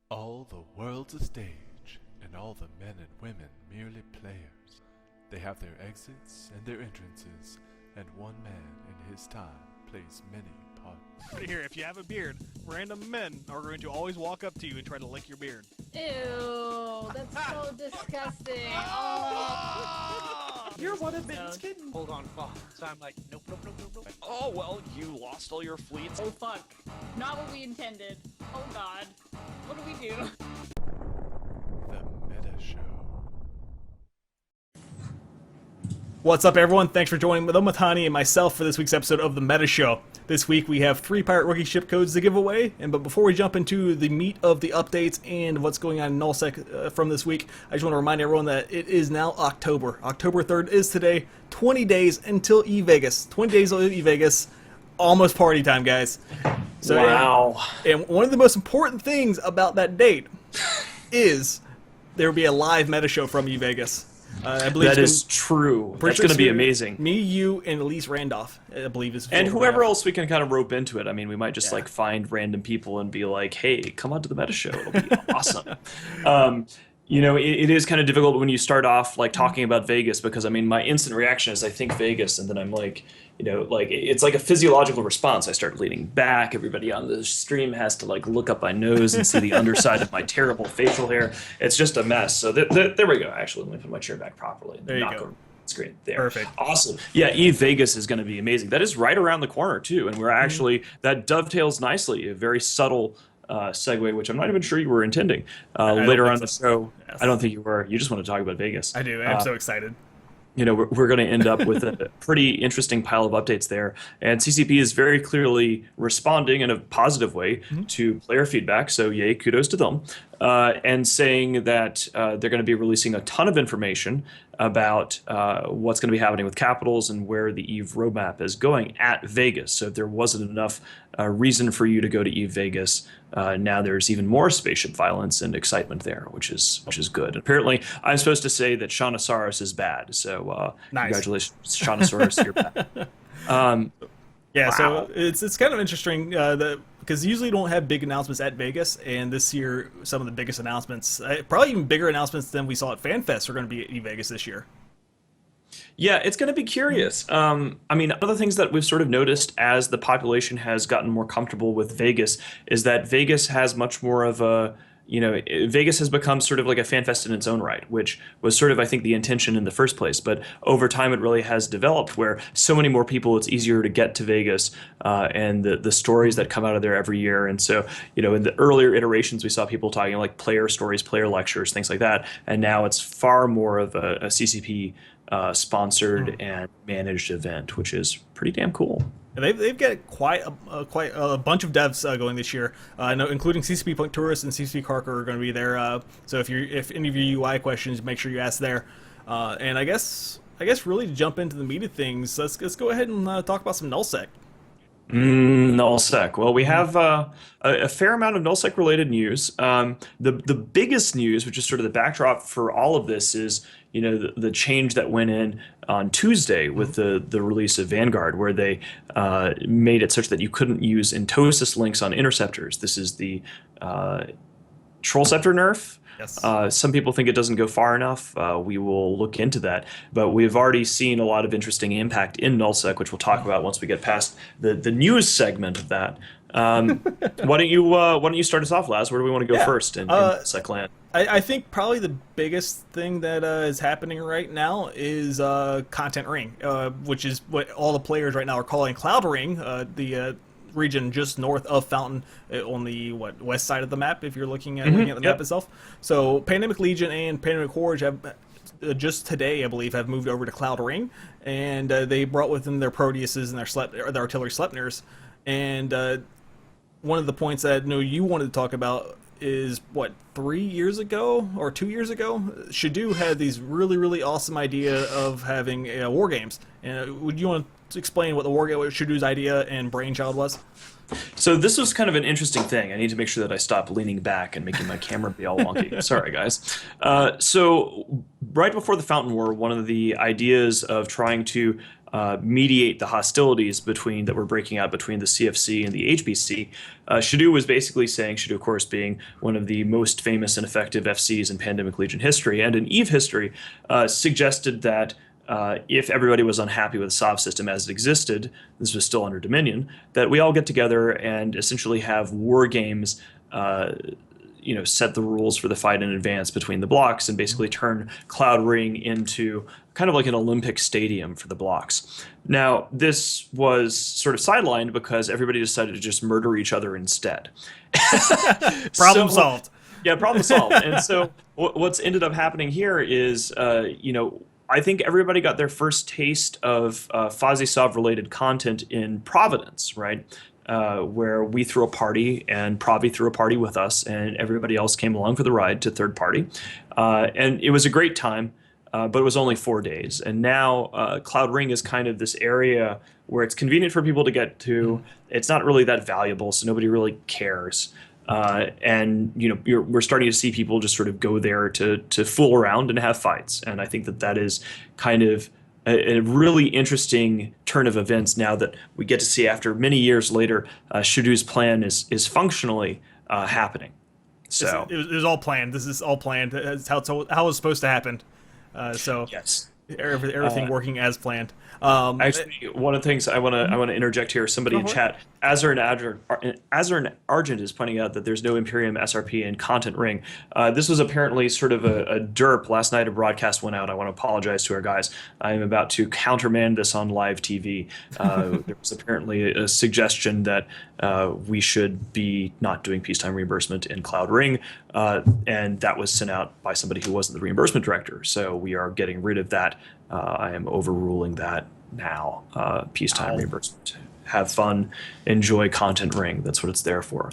All the world's a stage, and all the men and women merely players. They have their exits and their entrances, and one man in his time plays many parts. Right here, if you have a beard, random men are going to always walk up to you and try to lick your beard. Ew, that's so disgusting. Oh. You're one of Mitten's kittens. Hold on. Oh, so I'm like, nope. Oh, well, you lost all your fleets. Oh fuck. Not what we intended. Oh god. What do we do? The Meta Show. What's up, everyone? Thanks for joining TheMittani and myself for this week's episode of The Meta Show. This week we have 3 Pirate Rookie ship codes to give away, but before we jump into the meat of the updates and what's going on in nullsec from this week, I just want to remind everyone that it is now October. October 3rd is today. 20 days until E-Vegas. 20 days until E-Vegas. Almost party time, guys. So, Wow. And one of the most important things about that date is there will be a live Meta Show from E-Vegas. I believe That is true. That's going to be amazing. Me, you, and Elise Randolph, I believe is. And whoever else we can kind of rope into it. I mean, we might just like find random people and be like, "Hey, come on to the Meta Show. It'll be awesome." You know, it is kind of difficult when you start off like talking about Vegas because I mean, my instant reaction is I think Vegas, and then I'm like, you know, like it's like a physiological response. I start leaning back. Everybody on the stream has to like look up my nose and see the underside of my terrible facial hair. It's just a mess. So there we go. Actually, let me put my chair back properly. There you go. Screen there. Perfect. Awesome. Yeah, Vegas is going to be amazing. That is right around the corner too, and we're actually that dovetails nicely. A very subtle segue, which I'm not even sure you were intending. Later on the show, Yes. I don't think you were. You just want to talk about Vegas. I do. I'm so excited. You know, we're going to end up with a pretty interesting pile of updates there. And CCP is very clearly responding in a positive way to player feedback. So yay, kudos to them. And saying that they're going to be releasing a ton of information about what's going to be happening with Capitals and where the EVE roadmap is going at Vegas. So if there wasn't enough reason for you to go to EVE Vegas, now there's even more spaceship violence and excitement there, which is good. And apparently, I'm supposed to say that Shaunosaurus is bad. So Nice. Congratulations, Shaunosaurus, you're bad. Yeah, Wow. so it's kind of interesting because usually you don't have big announcements at Vegas, and this year some of the biggest announcements, probably even bigger announcements than we saw at FanFest, are going to be at E-Vegas this year. Yeah, it's going to be curious. I mean, one of the things that we've sort of noticed as the population has gotten more comfortable with Vegas is that Vegas has much more of a, you know, Vegas has become sort of like a fan fest in its own right, which was sort of, I think, the intention in the first place. But over time, it really has developed where so many more people, it's easier to get to Vegas and the stories that come out of there every year. And so, you know, in the earlier iterations, we saw people talking like player stories, player lectures, things like that. And now it's far more of a CCP sponsored and managed event, which is pretty damn cool. And they've got quite a bunch of devs going this year, including CCP Point Tourist and CCP Carker are going to be there. So if any of your UI questions, make sure you ask there. And I guess really to jump into the meat of things, let's go ahead and talk about some nullsec. Nullsec. Well, we have a fair amount of nullsec related news. The biggest news, which is sort of the backdrop for all of this, is you know the change that went in on Tuesday with the release of Vanguard, where they made it such that you couldn't use Intosis links on interceptors. This is the Trollscepter nerf. Yes. Some people think it doesn't go far enough. We will look into that. But we've already seen a lot of interesting impact in nullsec, which we'll talk about once we get past the news segment of that. Why don't you start us off, Laz? Where do we want to go first in nullsec land? I think probably the biggest thing that is happening right now is Content Ring, which is what all the players right now are calling Cloud Ring, the region just north of Fountain on the west side of the map if you're looking at the map itself. So Pandemic Legion and Pandemic Horde have just today, I believe, have moved over to Cloud Ring, and they brought with them their Proteuses and their artillery Sleipnirs. And one of the points that you wanted to talk about is 3 years ago or 2 years ago, Shadu had these really awesome idea of having war games. And would you want to explain what what Shadu's idea and brainchild was? So this was kind of an interesting thing. I need to make sure that I stop leaning back and making my camera be all wonky. Sorry, guys. So right before the Fountain War, one of the ideas of trying to mediate the hostilities that were breaking out between the CFC and the HBC. Shadu was basically saying, Shadu of course being one of the most famous and effective FCs in Pandemic Legion history and in EVE history, suggested that if everybody was unhappy with the SOV system as it existed, this was still under Dominion, that we all get together and essentially have war games, set the rules for the fight in advance between the blocks and basically turn Cloud Ring into kind of like an Olympic stadium for the blocks. Now, this was sort of sidelined because everybody decided to just murder each other instead. Problem solved. Yeah, problem solved. And so what's ended up happening here is, I think everybody got their first taste of FozzieSov-related content in Providence, right? Where we threw a party and Pravi threw a party with us, and everybody else came along for the ride to third party. And it was a great time, but it was only 4 days. And now Cloud Ring is kind of this area where it's convenient for people to get to. It's not really that valuable, so nobody really cares. And we're starting to see people just sort of go there to fool around and have fights. And I think that is kind of a really interesting turn of events now that we get to see after many years later, Shadu's plan is functionally happening. So it was all planned. This is all planned. That's how it was supposed to happen. yes. Everything working as planned. Actually, one of the things I want to interject here. Somebody in chat, Azur and Argent is pointing out that there's no Imperium SRP in Content Ring. This was apparently sort of a derp. Last night a broadcast went out. I want to apologize to our guys. I am about to countermand this on live TV. There was apparently a suggestion that we should be not doing peacetime reimbursement in Cloud Ring, and that was sent out by somebody who wasn't the reimbursement director. So we are getting rid of that. I am overruling that now. Peacetime reimbursement. Have fun, enjoy Content Ring. That's what it's there for.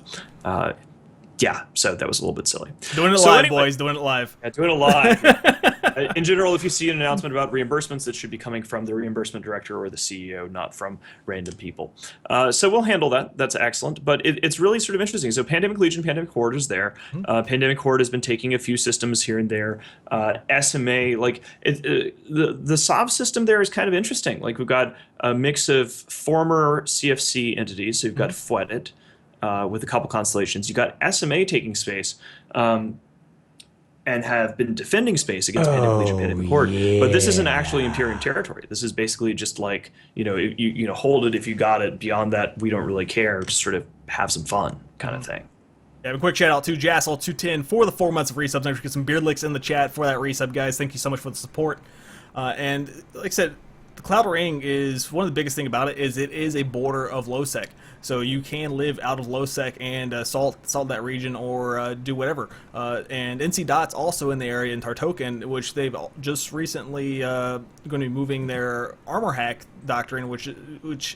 Yeah, so that was a little bit silly. Doing it live, boys. Doing it live. Yeah, doing it live. In general, if you see an announcement about reimbursements, it should be coming from the reimbursement director or the CEO, not from random people. So we'll handle that. That's excellent. But it's really sort of interesting. So Pandemic Legion, Pandemic Horde is there. Pandemic Horde has been taking a few systems here and there. SMA, the SOV system there is kind of interesting. Like we've got a mix of former CFC entities. So you've got Fwetit, with a couple constellations. You got SMA taking space, and have been defending space against Pandemic Legion, Pandemic Horde. Yeah. But this isn't actually Imperium territory. This is basically just like, you hold it if you got it. Beyond that, we don't really care. Just sort of have some fun kind of thing. Yeah, a quick shout out to Jassel210 for the 4 months of resubs. Next, get some beard licks in the chat for that resub, guys. Thank you so much for the support. And like I said, the Cloud Ring is one of the biggest thing about it is a border of low-sec. So you can live out of low-sec and salt that region or do whatever. And NC Dot's also in the area in Tartokan, which they've just recently going to be moving their armor hack doctrine, which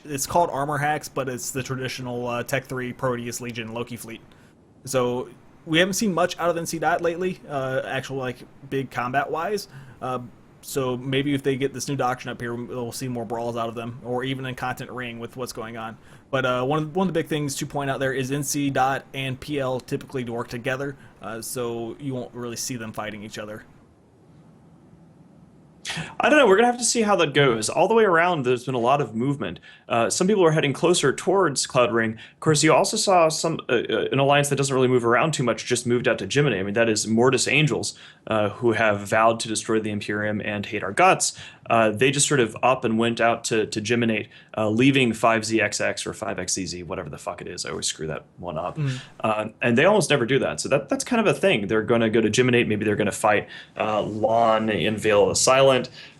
it's called armor hacks, but it's the traditional Tech 3 Proteus Legion Loki fleet. So we haven't seen much out of NC Dot lately, actual big combat-wise. So maybe if they get this new doctrine up here, we'll see more brawls out of them, or even in Content Ring with what's going on. But one of the big things to point out there is NC Dot and PL typically work together, so you won't really see them fighting each other. I don't know. We're going to have to see how that goes. All the way around, there's been a lot of movement. Some people are heading closer towards Cloud Ring. Of course, you also saw an alliance that doesn't really move around too much just moved out to Jiminy. I mean, that is Mortis Angels, who have vowed to destroy the Imperium and hate our guts. They just sort of up and went out to Geminate, leaving 5ZXX or 5XZZ, whatever the fuck it is. I always screw that one up. And they almost never do that. So that's kind of a thing. They're going to go to Geminate. Maybe they're going to fight Lon in Veil of the Silent.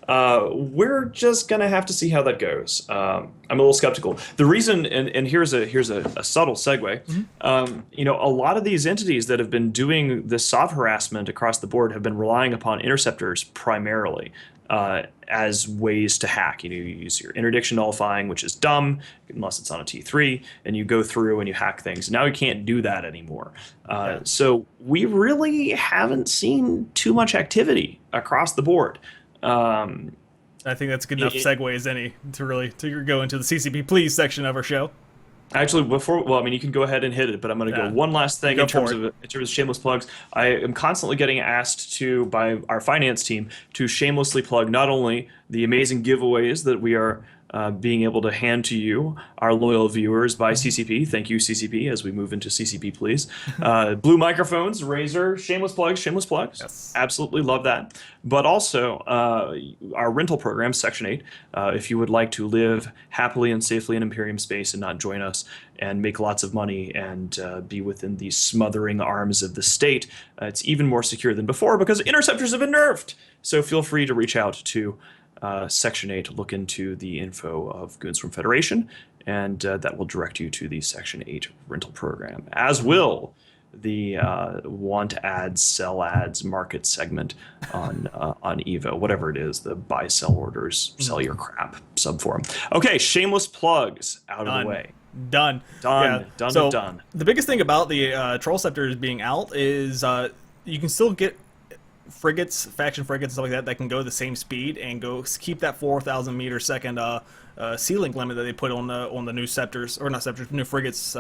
We're just going to have to see how that goes. I'm a little skeptical. The reason, and here's a subtle segue, a lot of these entities that have been doing this SOV harassment across the board have been relying upon interceptors primarily. As ways to hack. You use your interdiction nullifying, which is dumb, unless it's on a T3, and you go through and you hack things. Now you can't do that anymore. So we really haven't seen too much activity across the board. I think that's a good enough segue as any to go into the CCP Please section of our show. Actually, you can go ahead and hit it, but I'm going to go one last thing in terms of shameless plugs. I am constantly getting asked by our finance team to shamelessly plug not only the amazing giveaways that we are being able to hand to you, our loyal viewers, by CCP. Thank you, CCP, as we move into CCP, please. Blue microphones, Razer, shameless plugs, shameless plugs. Yes. Absolutely love that. But also, our rental program, Section 8, if you would like to live happily and safely in Imperium space and not join us and make lots of money and be within the smothering arms of the state, it's even more secure than before because interceptors have been nerfed. So feel free to reach out to Section 8, look into the info of Goons from Federation, and that will direct you to the Section 8 rental program, as will the want ads, sell ads market segment on Evo, whatever it is, the buy, sell orders, sell your crap subforum. Okay, shameless plugs out of the way. Done. Done. Yeah. Done So and done. the biggest thing about the troll scepters being out is you can still get frigates, faction frigates, stuff like that can go the same speed and keep that 4,000 meter second ceiling limit that they put on the new scepters, or not scepters, new frigates.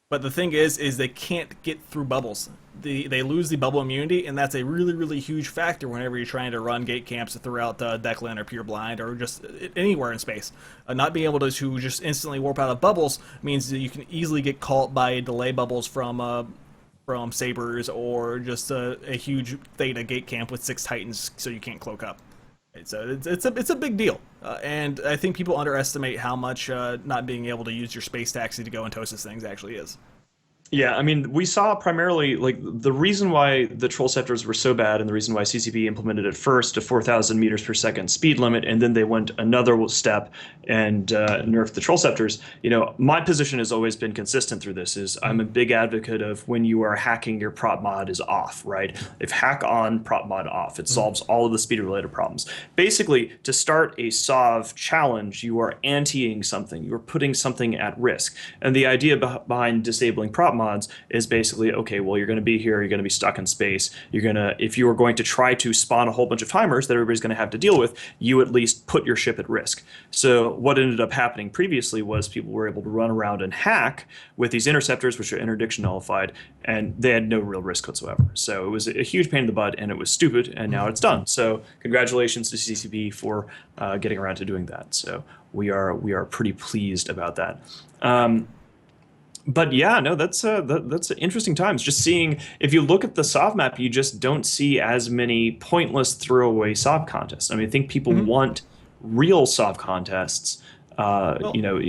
But the thing is they can't get through bubbles. They lose the bubble immunity, and that's a really, really huge factor whenever you're trying to run gate camps throughout Declan or Pure Blind or just anywhere in space. Not being able to just instantly warp out of bubbles means that you can easily get caught by delay bubbles from Sabers, or just a huge Theta gate camp with 6 Titans, so you can't cloak up. It's a big deal, and I think people underestimate how much not being able to use your space taxi to go and toast these things actually is. Yeah, I mean, we saw primarily, like, the reason why the troll scepters were so bad and the reason why CCP implemented at first a 4,000 meters per second speed limit, and then they went another step and nerfed the troll scepters. You know, my position has always been consistent through this, is I'm a big advocate of when you are hacking, your prop mod is off, right? If hack on, prop mod off, it solves all of the speed related problems. Basically, to start a SOV challenge, you are anti-ing something, you are putting something at risk. And the idea behind disabling prop mods is basically, okay, well, you're going to be here, you're going to be stuck in space, if you are going to try to spawn a whole bunch of timers that everybody's going to have to deal with, you at least put your ship at risk. So what ended up happening previously was people were able to run around and hack with these interceptors, which are interdiction nullified, and they had no real risk whatsoever. So it was a huge pain in the butt, and it was stupid, and now it's done. So congratulations to CCP for getting around to doing that. So we are pretty pleased about that. But yeah, no, that's interesting times. Just seeing, if you look at the SOV map, you just don't see as many pointless throwaway SOV contests. I mean, I think people want real SOV contests, you know,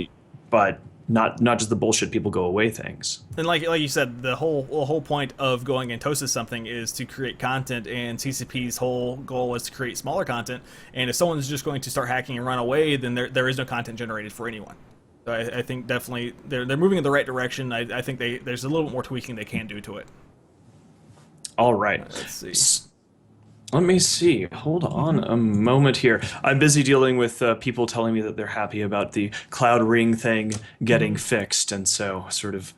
but not just the bullshit people go away things. And like you said, the whole point of going and toasting something is to create content, and CCP's whole goal is to create smaller content. And if someone's just going to start hacking and run away, then there is no content generated for anyone. So I think definitely they're moving in the right direction. I think there's a little bit more tweaking they can do to it. All right. Let's see. Let me see. Hold on a moment here. I'm busy dealing with people telling me that they're happy about the Cloud Ring thing getting fixed, and so sort of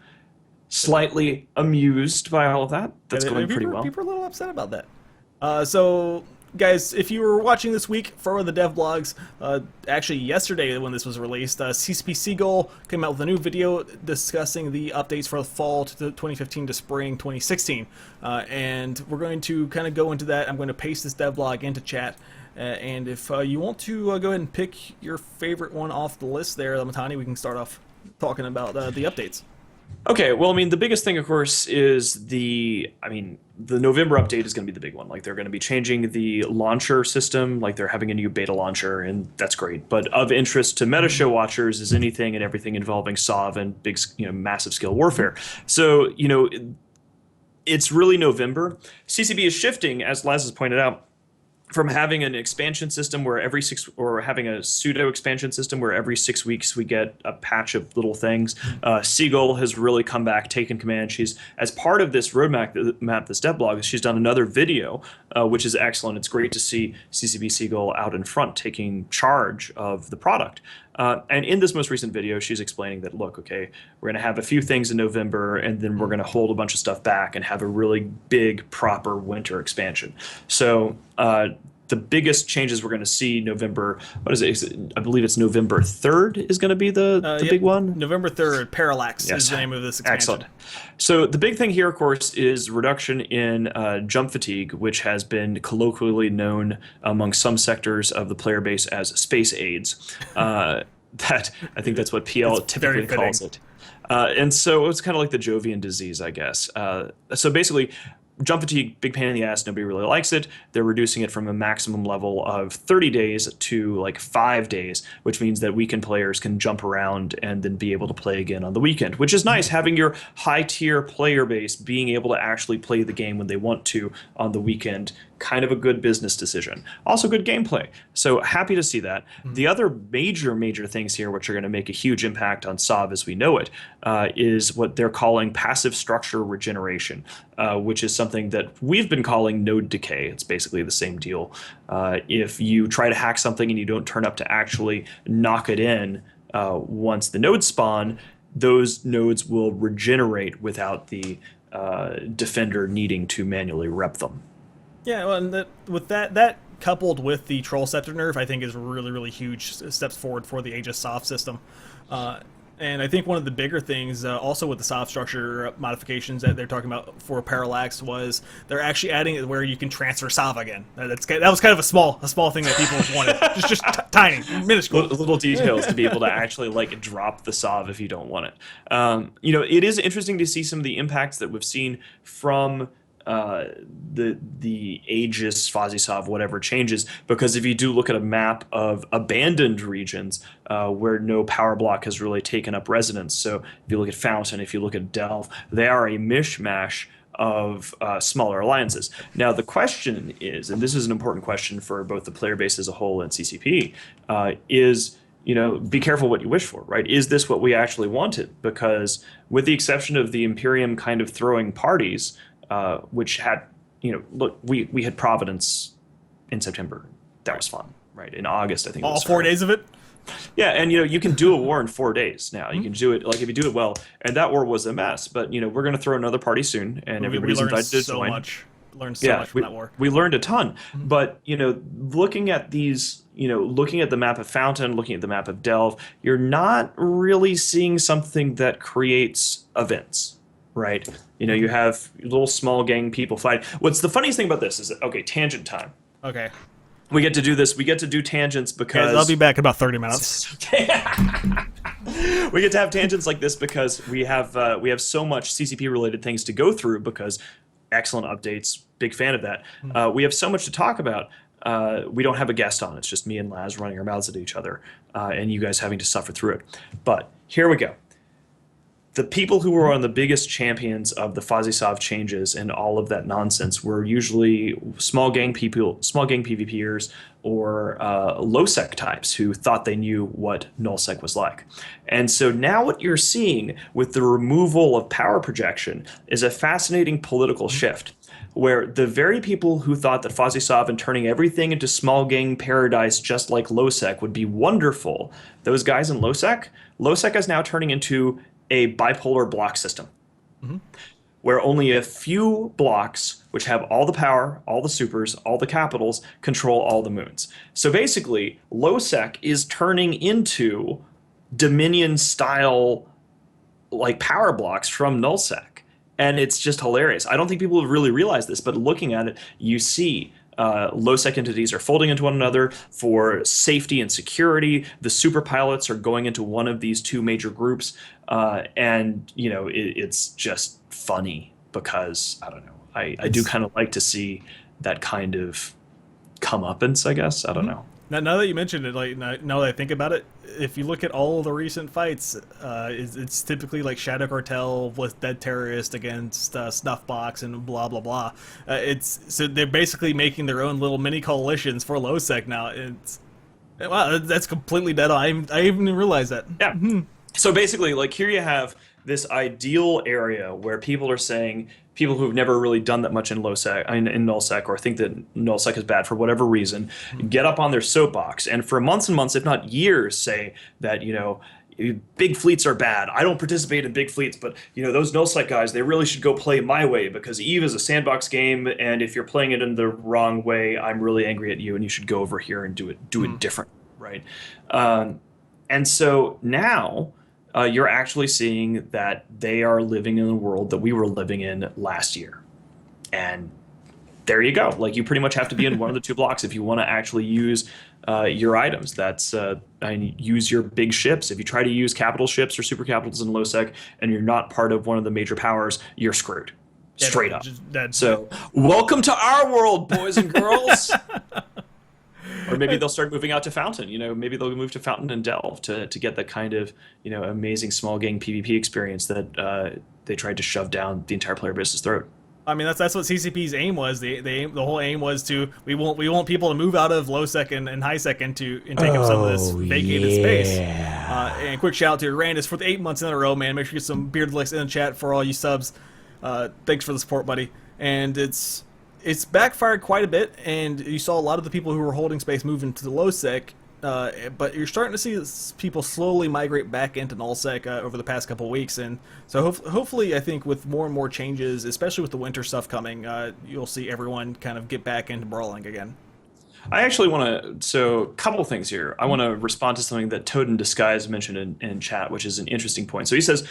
slightly amused by all of that. That's going pretty well. People are a little upset about that. So, guys, if you were watching this week for the dev blogs, actually yesterday when this was released, CCP Seagull came out with a new video discussing the updates for the fall to 2015 to spring 2016. And we're going to kind of go into that. I'm going to paste this dev blog into chat. And if you want to go ahead and pick your favorite one off the list there, Mittani, we can start off talking about the updates. Okay, well, I mean, the biggest thing, of course, is the November update is going to be the big one. Like, they're going to be changing the launcher system, like they're having a new beta launcher, and that's great. But of interest to meta show watchers is anything and everything involving SOV and big, massive scale warfare. So, it's really November. CCP is shifting, as Laz has pointed out, from having an expansion system where having a pseudo expansion system where every 6 weeks we get a patch of little things. Seagull has really come back, taken command. She's, as part of this roadmap, this dev blog, she's done another video, which is excellent. It's great to see CCP Seagull out in front taking charge of the product. And in this most recent video, she's explaining that, look, okay, we're going to have a few things in November, and then we're going to hold a bunch of stuff back and have a really big, proper winter expansion. So the biggest changes we're going to see November. What is it? I believe it's November 3rd is going to be the big one. November 3rd, Parallax Yes. is the name of this expansion. Excellent. So the big thing here, of course, is reduction in jump fatigue, which has been colloquially known among some sectors of the player base as space AIDS. That I think that's what PL typically calls it. And so it's kind of like the Jovian disease, I guess. So basically, jump fatigue, big pain in the ass, nobody really likes it. They're reducing it from a maximum level of 30 days to like 5 days, which means that weekend players can jump around and then be able to play again on the weekend, which is nice, having your high-tier player base being able to actually play the game when they want to on the weekend. Kind of a good business decision. Also good gameplay. So happy to see that. The other major things here, which are going to make a huge impact on SOV as we know it, is what they're calling passive structure regeneration, which is something that we've been calling node decay. It's basically the same deal. If you try to hack something and you don't turn up to actually knock it in once the nodes spawn, those nodes will regenerate without the defender needing to manually rep them. Yeah, well, and that coupled with the Troll Scepter nerf, I think is really huge steps forward for the Aegis SOF system. And I think one of the bigger things, also with the SOF structure modifications that they're talking about for Parallax, was they're actually adding it where you can transfer SOV again. That was kind of a small thing that people wanted, just tiny, minuscule. Little details to be able to actually like drop the SOV if you don't want it. You know, it is interesting to see some of the impacts that we've seen from the Aegis, FozzieSov, whatever changes, because if you do look at a map of abandoned regions where no power block has really taken up residence, so if you look at Fountain, if you look at Delve, they are a mishmash of smaller alliances. Now the question is, and this is an important question for both the player base as a whole and CCP, is, you know, be careful what you wish for, right? Is this what we actually wanted? Because with the exception of the Imperium kind of throwing parties, which had, you know, look, we had Providence in September. That was fun, right? In August, I think. All 4 days of it? Yeah, and you know, you can do a war in 4 days now. You can do it, like, if you do it well. And that war was a mess. But, you know, we're going to throw another party soon, and everybody's invited to join. Learned so much from that war. We learned a ton. But, you know, looking at these, you know, looking at the map of Fountain, looking at the map of Delve, you're not really seeing something that creates events. Right, you know, you have little small gang people fight. What's the funniest thing about this is that, okay, tangent time. Okay. We get to do this. We get to do tangents because I'll be back in about 30 minutes. We get to have tangents like this because we have so much CCP related things to go through because excellent updates. Big fan of that. We have so much to talk about. We don't have a guest on. It's just me and Laz running our mouths at each other, and you guys having to suffer through it. But here we go. The people who were on the biggest champions of the FozzieSov changes and all of that nonsense were usually small gang people, small gang PvPers, or low-sec types who thought they knew what nullsec was like. And so now what you're seeing with the removal of power projection is a fascinating political shift, where the very people who thought that FozzieSov and turning everything into small gang paradise just like lowsec would be wonderful, those guys in lowsec is now turning into a bipolar block system, where only a few blocks, which have all the power, all the supers, all the capitals, control all the moons. So basically, lowsec is turning into Dominion-style like power blocks from nullsec, and it's just hilarious. I don't think people have really realized this, but looking at it, you see low-sec entities are folding into one another for safety and security. The super pilots are going into one of these two major groups, and you know it's just funny because I don't know. I do kind of like to see that kind of comeuppance, I guess. I don't know. Now that you mentioned it, like now that I think about it, if you look at all the recent fights, it's typically like Shadow Cartel with Dead Terrorist against Snuffbox and blah blah blah. So they're basically making their own little mini coalitions for lowsec now. Wow, that's completely dead on. I even didn't realize that. Yeah. So basically, like here you have this ideal area where people are saying, people who've never really done that much in nullsec, or think that nullsec is bad for whatever reason, get up on their soapbox and for months and months, if not years, say that, you know, big fleets are bad. I don't participate in big fleets, but those nullsec guys, they really should go play my way because Eve is a sandbox game, and if you're playing it in the wrong way, I'm really angry at you, and you should go over here and do it different, right? And so now you're actually seeing that they are living in a world that we were living in last year, and there you go. Like, you pretty much have to be in one of the two blocks if you want to actually use your items. That's and use your big ships. If you try to use capital ships or super capitals in low sec and you're not part of one of the major powers, you're screwed. Straight up. So, welcome to our world, boys and girls. Or maybe they'll start moving out to Fountain. Maybe they'll move to Fountain and Delve to get that kind of amazing small gang PvP experience that they tried to shove down the entire player base's throat. I mean, that's what CCP's aim was. The whole aim was to we want people to move out of low sec and high sec and take up some of this vacated space. And quick shout out to Randus for the 8 months in a row, man. Make sure you get some beard licks in the chat for all you subs. Thanks for the support, buddy. And it's backfired quite a bit, and you saw a lot of the people who were holding space move into the low sec. But you're starting to see people slowly migrate back into nullsec over the past couple weeks, and so hopefully, I think with more and more changes, especially with the winter stuff coming, you'll see everyone kind of get back into brawling again. I actually want to, so a couple things here. I want to respond to something that Toad in Disguise mentioned in chat, which is an interesting point. So he says,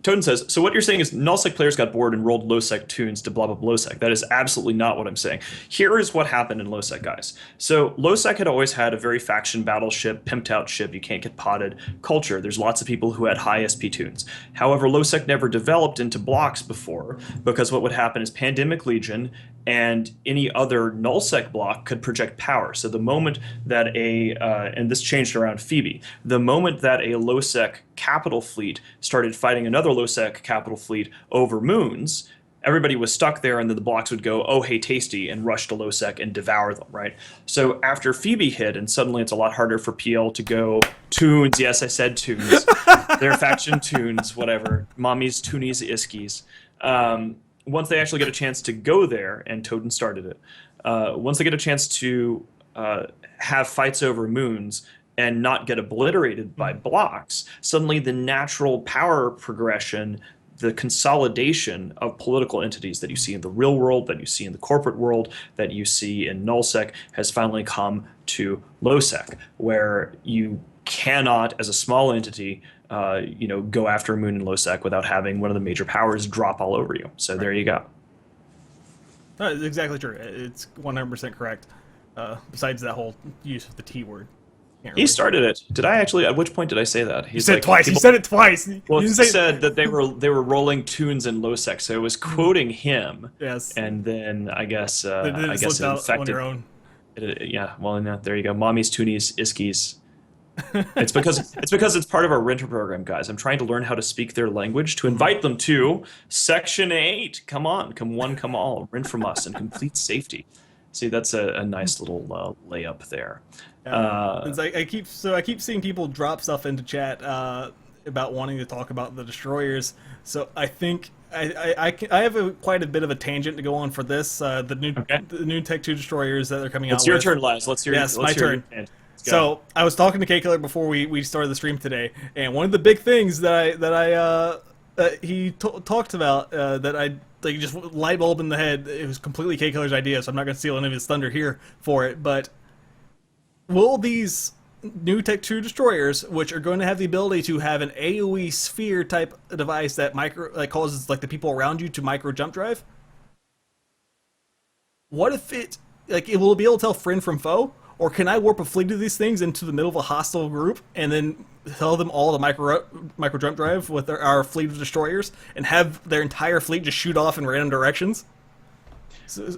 Toden says, so what you're saying is nullsec players got bored and rolled lowsec tunes to blah blah lowsec. That is absolutely not what I'm saying. Here is what happened in lowsec, guys. So lowsec had always had a very faction battleship, pimped out ship, you can't get potted culture. There's lots of people who had high SP tunes. However, lowsec never developed into blocks before, because what would happen is Pandemic Legion and any other nullsec block could project power. So the moment that and this changed around Phoebe, the moment that a lowsec capital fleet started fighting another lowsec capital fleet over moons, everybody was stuck there, and then the blocks would go, oh, hey, tasty, and rush to lowsec and devour them, right? So after Phoebe hit, and suddenly it's a lot harder for PL to go, tunes, yes, I said tunes, their faction tunes, whatever, mommies, toonies, iskies. Once they actually get a chance to go there, and Toden started it, once they get a chance to have fights over moons and not get obliterated by blocks, suddenly the natural power progression, the consolidation of political entities that you see in the real world, that you see in the corporate world, that you see in nullsec has finally come to lowsec, where you cannot, as a small entity, go after a moon in lowsec without having one of the major powers drop all over you. So there you go. No, it's exactly true. It's 100% correct. Besides that whole use of the T word. He started it. Did I actually? At which point did I say that? He said it twice. He said it twice. Well, he said that they were rolling tunes in lowsec, so it was quoting him. Yes. And then I guess it infected. On your own. Yeah. Well, no, there you go. Mommies, toonies, iskies. It's because it's part of our renter program, guys. I'm trying to learn how to speak their language to invite them to Section 8. Come on, come one, come all. Rent from us in complete safety. See, that's a nice little layup there. I keep seeing people drop stuff into chat about wanting to talk about the destroyers. So I think I have quite a bit of a tangent to go on for this. The new Tech 2 destroyers that are coming out. It's your turn, Les. Let's hear. Yes, my turn. So I was talking to K-Killer before we started the stream today, and one of the big things that he talked about that I just light bulb in the head. It was completely K-Killer's idea, so I'm not going to steal any of his thunder here for it. But will these new Tech 2 destroyers, which are going to have the ability to have an AOE sphere type device that causes the people around you to micro jump drive? What if it will be able to tell friend from foe? Or can I warp a fleet of these things into the middle of a hostile group and then tell them all to micro jump drive with our fleet of destroyers and have their entire fleet just shoot off in random directions?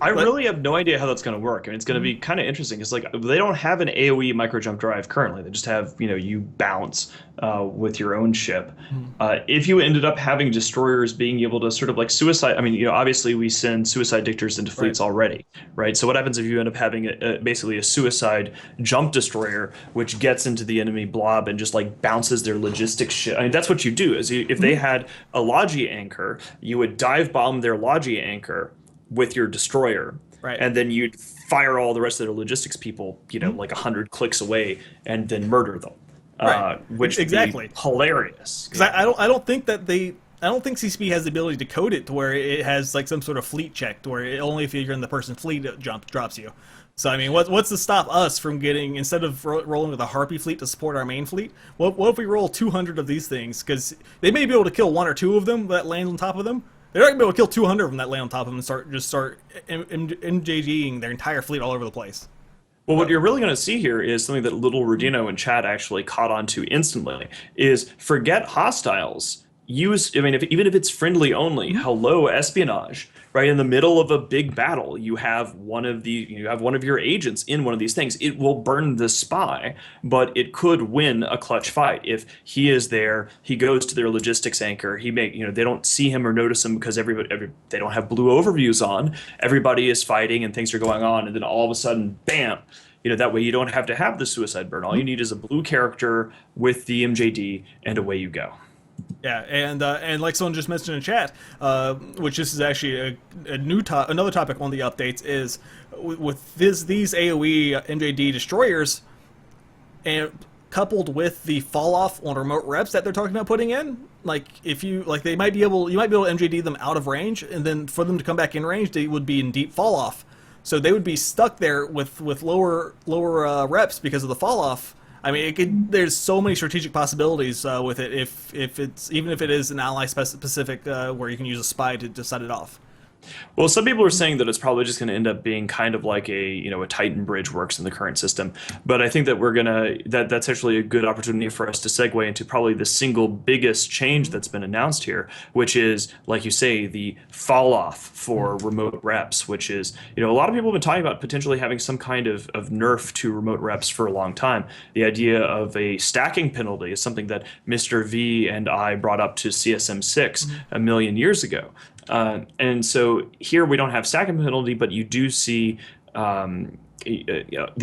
I really have no idea how that's going to work. I mean, it's going to be kind of interesting. It's like they don't have an AOE micro jump drive currently. They just have, you bounce with your own ship. If you ended up having destroyers being able to sort of like suicide, I mean, obviously we send suicide dictors into fleets already, right? So what happens if you end up having basically a suicide jump destroyer, which gets into the enemy blob and just like bounces their logistics ship? I mean, that's what you do. Is if they had a Logi anchor, you would dive bomb their Logi anchor with your destroyer, and then you'd fire all the rest of their logistics people, like 100 clicks away, and then murder them. Right. which Exactly. would be hilarious. Because I don't think that I don't think CCP has the ability to code it to where it has like some sort of fleet check to where only if you're in the person's fleet it drops you. So I mean, what's to stop us from getting, instead of rolling with a Harpy fleet to support our main fleet, what if we roll 200 of these things? Because they may be able to kill 1 or 2 of them that land on top of them. They're not gonna be able to kill 200 of them that land on top of them and start MJGing their entire fleet all over the place. Well, what you're really going to see here is something that Little Rodino in chat actually caught on to instantly, is forget hostiles. Use, I mean, even if it's friendly only, hello espionage. Right in the middle of a big battle, you have one of your agents in one of these things. It will burn the spy, but it could win a clutch fight if he is there. He goes to their logistics anchor. They don't see him or notice him because they don't have blue overviews on. Everybody is fighting and things are going on, and then all of a sudden, bam! That way you don't have to have the suicide burn. All you need is a blue character with the MJD, and away you go. Yeah, and like someone just mentioned in chat, which this is actually another topic on the updates, is with these AOE MJD destroyers, and coupled with the fall off on remote reps that they're talking about putting in, like you might be able to MJD them out of range, and then for them to come back in range, they would be in deep fall off, so they would be stuck there with lower reps because of the fall off. I mean, there's so many strategic possibilities with it. Even if it is an ally specific, where you can use a spy to set it off. Well, some people are saying that it's probably just going to end up being kind of like a Titan bridge works in the current system. But I think that that's actually a good opportunity for us to segue into probably the single biggest change that's been announced here, which is, like you say, the fall off for remote reps, which is, a lot of people have been talking about potentially having some kind of nerf to remote reps for a long time. The idea of a stacking penalty is something that Mr. V and I brought up to CSM6 a million years ago. And so here we don't have stacking penalty, but you do see the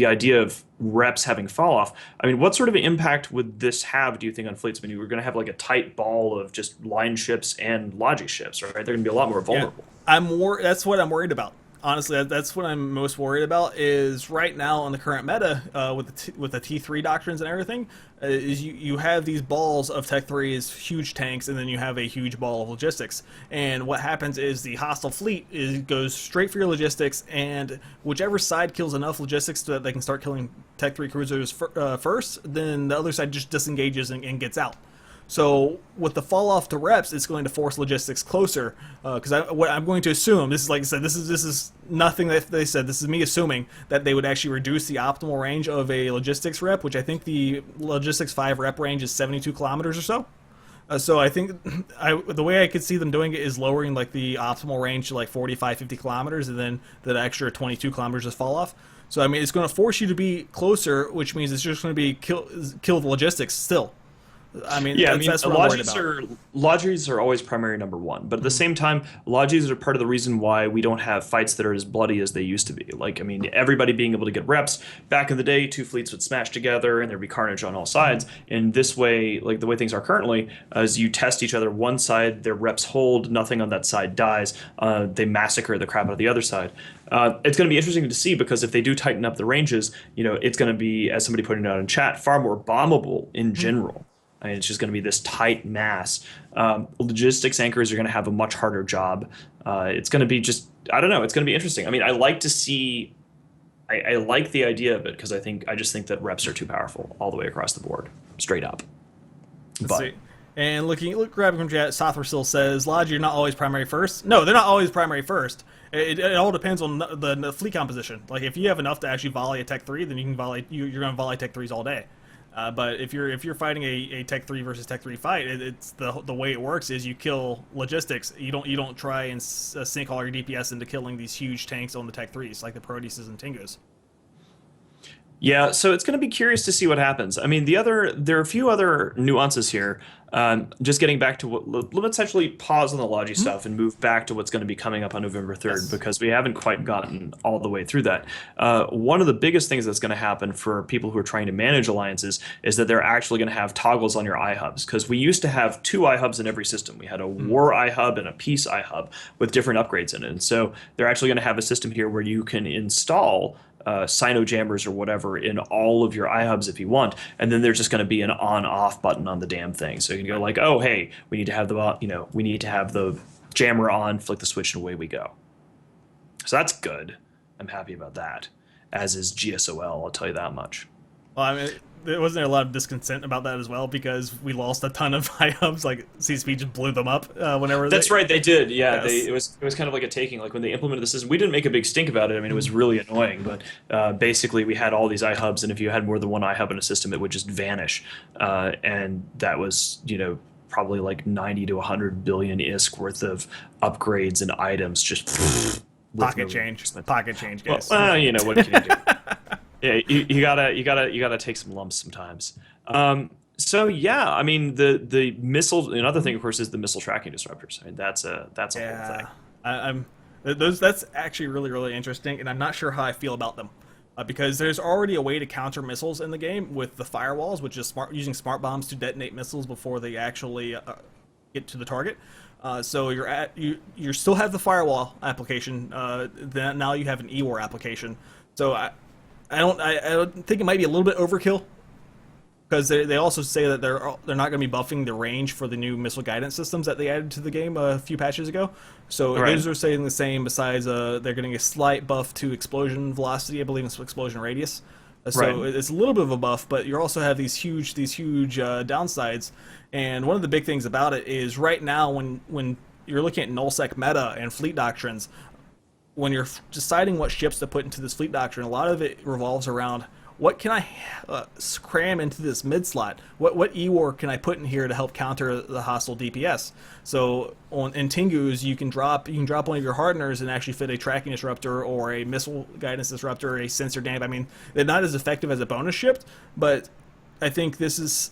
idea of reps having fall off. I mean, what sort of an impact would this have, do you think, on fleets? I mean, we're going to have like a tight ball of just line ships and logic ships, right? They're going to be a lot more vulnerable. Yeah, that's what I'm worried about. Honestly, that's what I'm most worried about. Is right now on the current meta with the T3 doctrines and everything, is you have these balls of Tech 3's huge tanks, and then you have a huge ball of logistics. And what happens is the hostile fleet goes straight for your logistics, and whichever side kills enough logistics so that they can start killing Tech 3 cruisers first, then the other side just disengages and gets out. So with the fall off to reps, it's going to force logistics closer. Because what I'm going to assume, this is like I said, this is nothing that they said. This is me assuming that they would actually reduce the optimal range of a logistics rep, which I think the logistics 5 rep range is 72 kilometers or so. So I think the way I could see them doing it is lowering like the optimal range to like 45, 50 kilometers, and then that extra 22 kilometers just fall off. So I mean, it's going to force you to be closer, which means it's just going to be kill the logistics still. I mean, yeah, that's what I'm worried about. Lodges are always primary number one, but at the same time, lodges are part of the reason why we don't have fights that are as bloody as they used to be. Like, I mean, everybody being able to get reps. Back in the day, 2 fleets would smash together and there'd be carnage on all sides. And this way, like the way things are currently, as you test each other, one side, their reps hold, nothing on that side dies. They massacre the crap out of the other side. It's going to be interesting to see, because if they do tighten up the ranges, it's going to be, as somebody pointed out in chat, far more bombable in general. I mean, it's just going to be this tight mass. Logistics anchors are going to have a much harder job. It's going to be just, I don't know, it's going to be interesting. I mean, I like to see, I like the idea of it, because I just think that reps are too powerful all the way across the board, straight up. Let's see. And grabbing from chat, Sothra still says, Lodge, you're not always primary first. No, they're not always primary first. It all depends on the fleet composition. Like, if you have enough to actually volley a Tech 3, then you can volley, you're going to volley Tech 3s all day. But if you're fighting a Tech 3 versus Tech 3 fight, it's the way it works is you kill logistics. You don't try and sink all your DPS into killing these huge tanks on the Tech 3s like the Proteases and Tingos. Yeah, so it's going to be curious to see what happens. I mean, there are a few other nuances here. Just getting back to let's actually pause on the Logi stuff and move back to what's going to be coming up on November 3rd, because we haven't quite gotten all the way through that. One of the biggest things that's going to happen for people who are trying to manage alliances is that they're actually going to have toggles on your iHubs, because we used to have 2 iHubs in every system. We had a war iHub and a peace iHub with different upgrades in it. And so they're actually going to have a system here where you can install Sino jammers or whatever in all of your iHubs if you want, and then there's just going to be an on-off button on the damn thing. So you can go like, oh hey, we need to have the jammer on, flick the switch, and away we go. So that's good. I'm happy about that. As is GSOL, I'll tell you that much. Well, I mean, there wasn't a lot of discontent about that as well because we lost a ton of iHubs. Like CSP just blew them up whenever. That's right, they did. Yeah, Yes. it was kind of like a taking. Like when they implemented the system, we didn't make a big stink about it. I mean, it was really annoying, but basically we had all these iHubs, and if you had more than one iHub in a system, it would just vanish, and that was probably like 90 to 100 billion ISK worth of upgrades and items just. Pocket change, guys. Well, what can you do? Yeah, you gotta take some lumps sometimes. So yeah, I mean the missile. Another thing, of course, is the missile tracking disruptors. I mean that's a whole thing. That's actually really interesting, and I'm not sure how I feel about them because there's already a way to counter missiles in the game with the firewalls, which is using smart bombs to detonate missiles before they actually get to the target. So you still have the firewall application. Then now you have an EWAR application. So I don't think it might be a little bit overkill because they also say that they're not going to be buffing the range for the new missile guidance systems that they added to the game a few patches ago. So those are saying the same. Besides, they're getting a slight buff to explosion velocity. I believe it's explosion radius. So it's a little bit of a buff, but you also have these huge downsides. And one of the big things about it is right now when you're looking at nullsec meta and fleet doctrines, when you're deciding what ships to put into this fleet doctrine, a lot of it revolves around what can I cram into this mid slot? What EWAR can I put in here to help counter the hostile DPS? So in Tengus, you can drop one of your hardeners and actually fit a tracking disruptor or a missile guidance disruptor, a sensor damp. I mean, they're not as effective as a bonus ship, but I think this is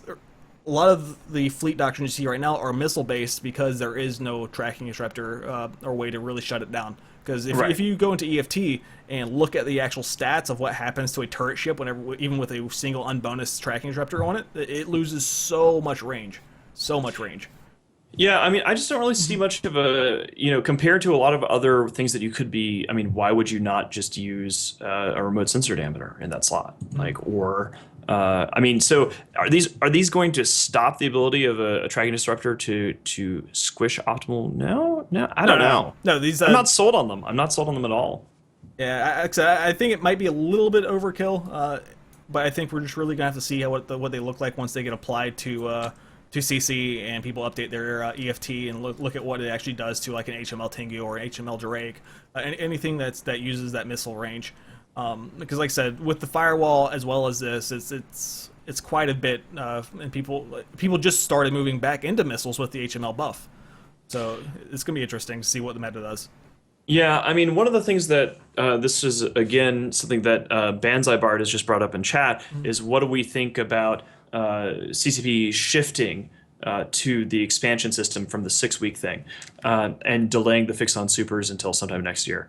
a lot of the fleet doctrines you see right now are missile based because there is no tracking disruptor or way to really shut it down. Because if you go into EFT and look at the actual stats of what happens to a turret ship whenever, even with a single unbonus tracking disruptor on it, it loses so much range. Yeah, I mean, I just don't really see much of a, compared to a lot of other things that you could be, I mean, why would you not just use a remote sensor dampener in that slot? So are these going to stop the ability of a tracking disruptor to squish optimal? No, I don't know. No, these I'm not sold on them. I'm not sold on them at all. Yeah, I think it might be a little bit overkill, but I think we're just really gonna have to see what they look like once they get applied to CC and people update their EFT and look at what it actually does to like an HML Tengu or an HML Drake, anything that uses that missile range. Because like I said, with the firewall as well as this, it's quite a bit, and people just started moving back into missiles with the HML buff. So it's gonna be interesting to see what the meta does. Yeah, I mean, one of the things that this is again something that Banzai Bard has just brought up in chat is what do we think about CCP shifting to the expansion system from the 6-week thing and delaying the fix on supers until sometime next year.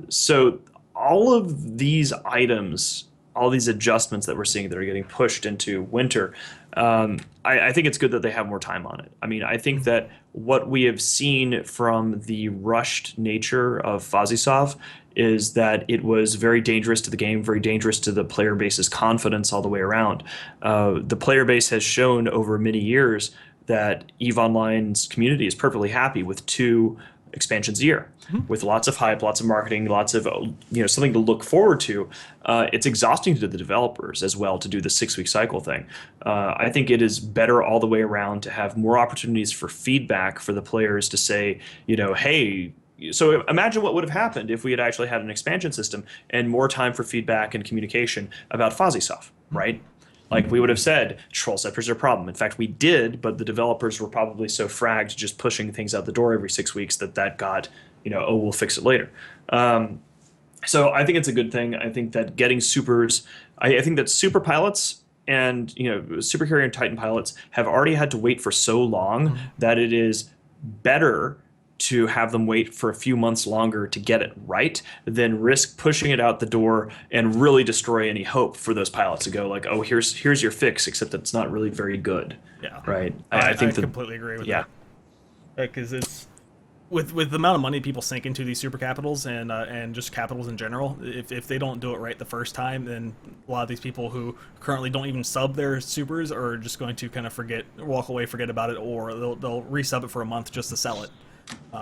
So all of these items, all these adjustments that we're seeing that are getting pushed into winter, I think it's good that they have more time on it. I mean, I think that what we have seen from the rushed nature of Fazisov is that it was very dangerous to the game, very dangerous to the player base's confidence all the way around. The player base has shown over many years that EVE Online's community is perfectly happy with 2 expansions a year, with lots of hype, lots of marketing, lots of something to look forward to. It's exhausting to the developers as well to do the 6-week cycle thing. I think it is better all the way around to have more opportunities for feedback for the players to say, hey. So imagine what would have happened if we had actually had an expansion system and more time for feedback and communication about Fazisov, right? Like we would have said, troll scepters are a problem. In fact, we did, but the developers were probably so fragged just pushing things out the door every 6 weeks that got, we'll fix it later. So I think it's a good thing. I think that getting supers, I think that super pilots and super carrier and Titan pilots have already had to wait for so long that it is better to have them wait for a few months longer to get it right than risk pushing it out the door and really destroy any hope for those pilots to go like, oh, here's your fix, except it's not really very good. Yeah. Right. I think I completely agree with that. Because with the amount of money people sink into these super capitals and just capitals in general, if they don't do it right the first time, then a lot of these people who currently don't even sub their supers are just going to kind of walk away, forget about it, or they'll resub it for a month just to sell it.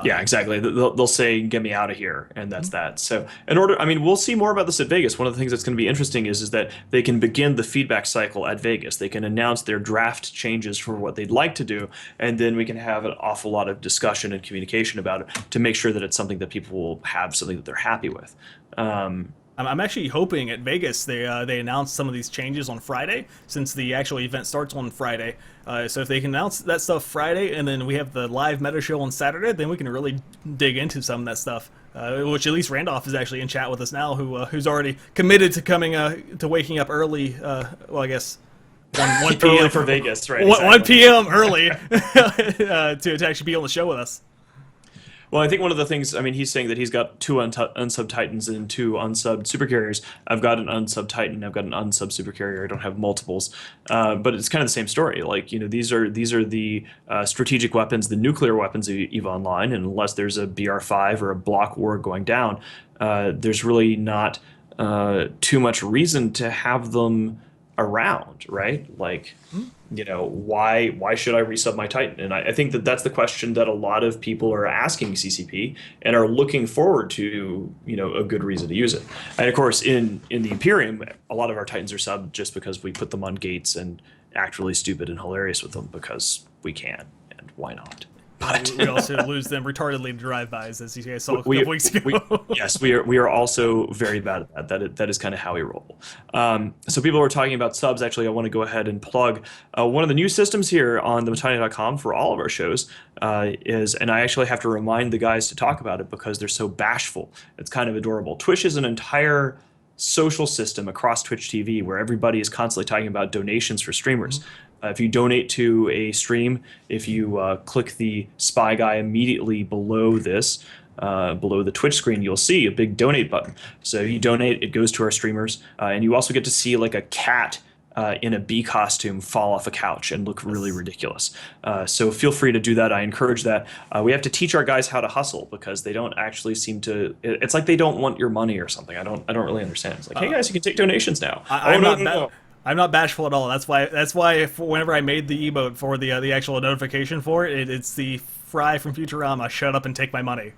Yeah, exactly. They'll say, "Get me out of here," and that's that. So, I mean, we'll see more about this at Vegas. One of the things that's going to be interesting is that they can begin the feedback cycle at Vegas. They can announce their draft changes for what they'd like to do, and then we can have an awful lot of discussion and communication about it to make sure that it's something that people will have something that they're happy with. I'm actually hoping at Vegas they announce some of these changes on Friday, since the actual event starts on Friday. So if they can announce that stuff Friday, and then we have the live meta show on Saturday, then we can really dig into some of that stuff. Which at least Randolph is actually in chat with us now, who's already committed to coming to waking up early. Well, I guess 1 p.m. early for Vegas, right? 1 p.m. early to actually be on the show with us. Well, I think one of the things, I mean, he's saying that he's got 2 unsub Titans and 2 unsubbed super carriers. I've got an unsub Titan. I've got an unsub super carrier. I don't have multiples, but it's kind of the same story. Like, you know, these are the strategic weapons, the nuclear weapons of EVE Online, and unless there's a BR5 or a block war going down, there's really not too much reason to have them around, right? Like, you know, why should I resub my Titan? And I think that that's the question that a lot of people are asking CCP and are looking forward to, you know, a good reason to use it. And of course, in the Imperium, a lot of our Titans are subbed just because we put them on gates and act really stupid and hilarious with them because we can, and why not? But we also lose them retardedly to drive-bys, as you guys saw a couple weeks ago. Yes, we are also very bad at that. That is kind of how we roll. So people are talking about subs. Actually, I want to go ahead and plug one of the new systems here on TheMittani.com for all of our shows is, and I actually have to remind the guys to talk about it because they're so bashful. It's kind of adorable. Twitch is an entire social system across Twitch TV where everybody is constantly talking about donations for streamers. If you donate to a stream, if you click the spy guy immediately below this, below the Twitch screen, you'll see a big donate button. So you donate, it goes to our streamers, and you also get to see like a cat in a bee costume fall off a couch and look really ridiculous. So feel free to do that. I encourage that. We have to teach our guys how to hustle because they don't actually seem to. It's like they don't want your money or something. I don't really understand. It's like, hey guys, you can take donations now. I'm not bashful at all. That's why whenever I made the emote for the actual notification for it, it's the Fry from Futurama. Shut up and take my money.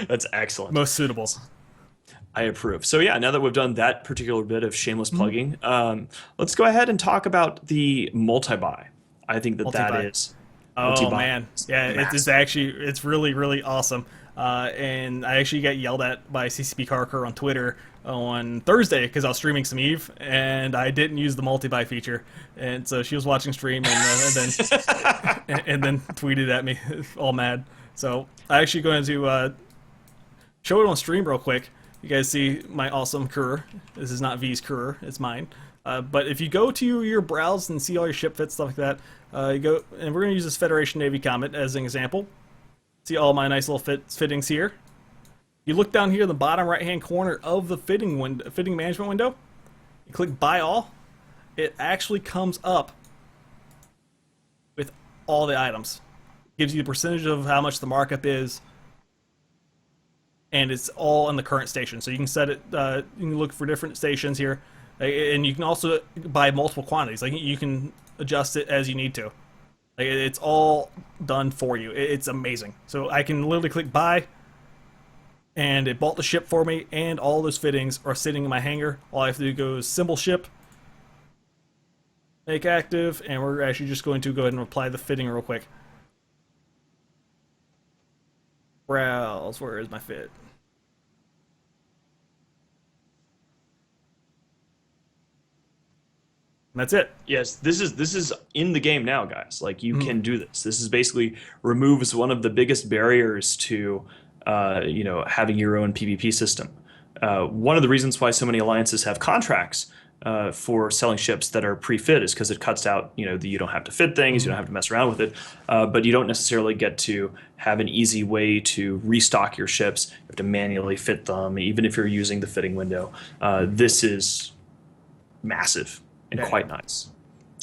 That's excellent. Most suitable. I approve. So yeah, now that we've done that particular bit of shameless plugging, let's go ahead and talk about the multi-buy. I think that is. Oh man, yeah, it's really really awesome. And I actually got yelled at by CCP Carker on Twitter on Thursday because I was streaming some EVE and I didn't use the multi-buy feature, and so she was watching stream and then tweeted at me all mad. So I actually going to show it on stream real quick. You guys see my awesome Kur. This is not V's Kur, it's mine. But if you go to your browse and see all your ship fits, stuff like that, you go, and we're going to use this Federation Navy Comet as an example. See all my nice little fittings here. You look down here in the bottom right-hand corner of the fitting management window. You click Buy All. It actually comes up with all the items. Gives you the percentage of how much the markup is, and it's all in the current station. So you can set it. You can look for different stations here, and you can also buy multiple quantities. Like you can adjust it as you need to. Like it's all done for you. It's amazing. So I can literally click buy, and it bought the ship for me, and all those fittings are sitting in my hangar. All I have to do go is symbol ship, make active, and we're actually just going to go ahead and apply the fitting real quick. Browse, where is my fit? And that's it. Yes, this is in the game now, guys. Like you can do this. This is basically removes one of the biggest barriers to having your own PvP system. One of the reasons why so many alliances have contracts for selling ships that are pre-fit is because it cuts out, you don't have to fit things, you don't have to mess around with it, but you don't necessarily get to have an easy way to restock your ships. You have to manually fit them, even if you're using the fitting window. This is massive and quite nice.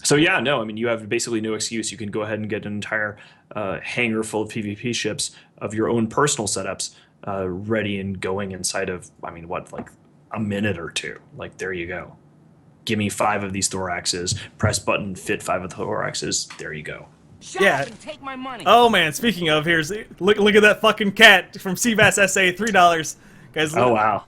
So yeah, no, I mean, you have basically no excuse. You can go ahead and get an entire hangar full of PvP ships of your own personal setups ready and going inside of, I mean, what, like a minute or two. Like, there you go. Give me 5 of these thoraxes, press button, fit 5 of the thoraxes, there you go. Shut up and take my money. Oh man, speaking of, here's look at that fucking cat from Seabass SA, $3. Guys, look, Oh, wow.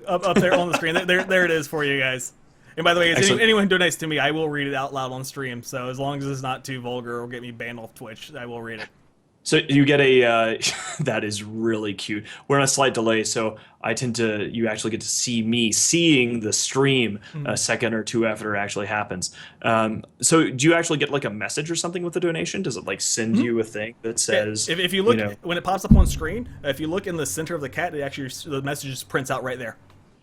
up there on the screen. There it is for you guys. And by the way, anyone who donates to me, I will read it out loud on stream. So as long as it's not too vulgar or get me banned off Twitch, I will read it. So you get a, that is really cute. We're on a slight delay, so you actually get to see me seeing the stream a second or two after it actually happens. So do you actually get like a message or something with the donation? Does it like send you a thing that says, if you look, when it pops up on screen, if you look in the center of the cat, it actually, the message just prints out right there.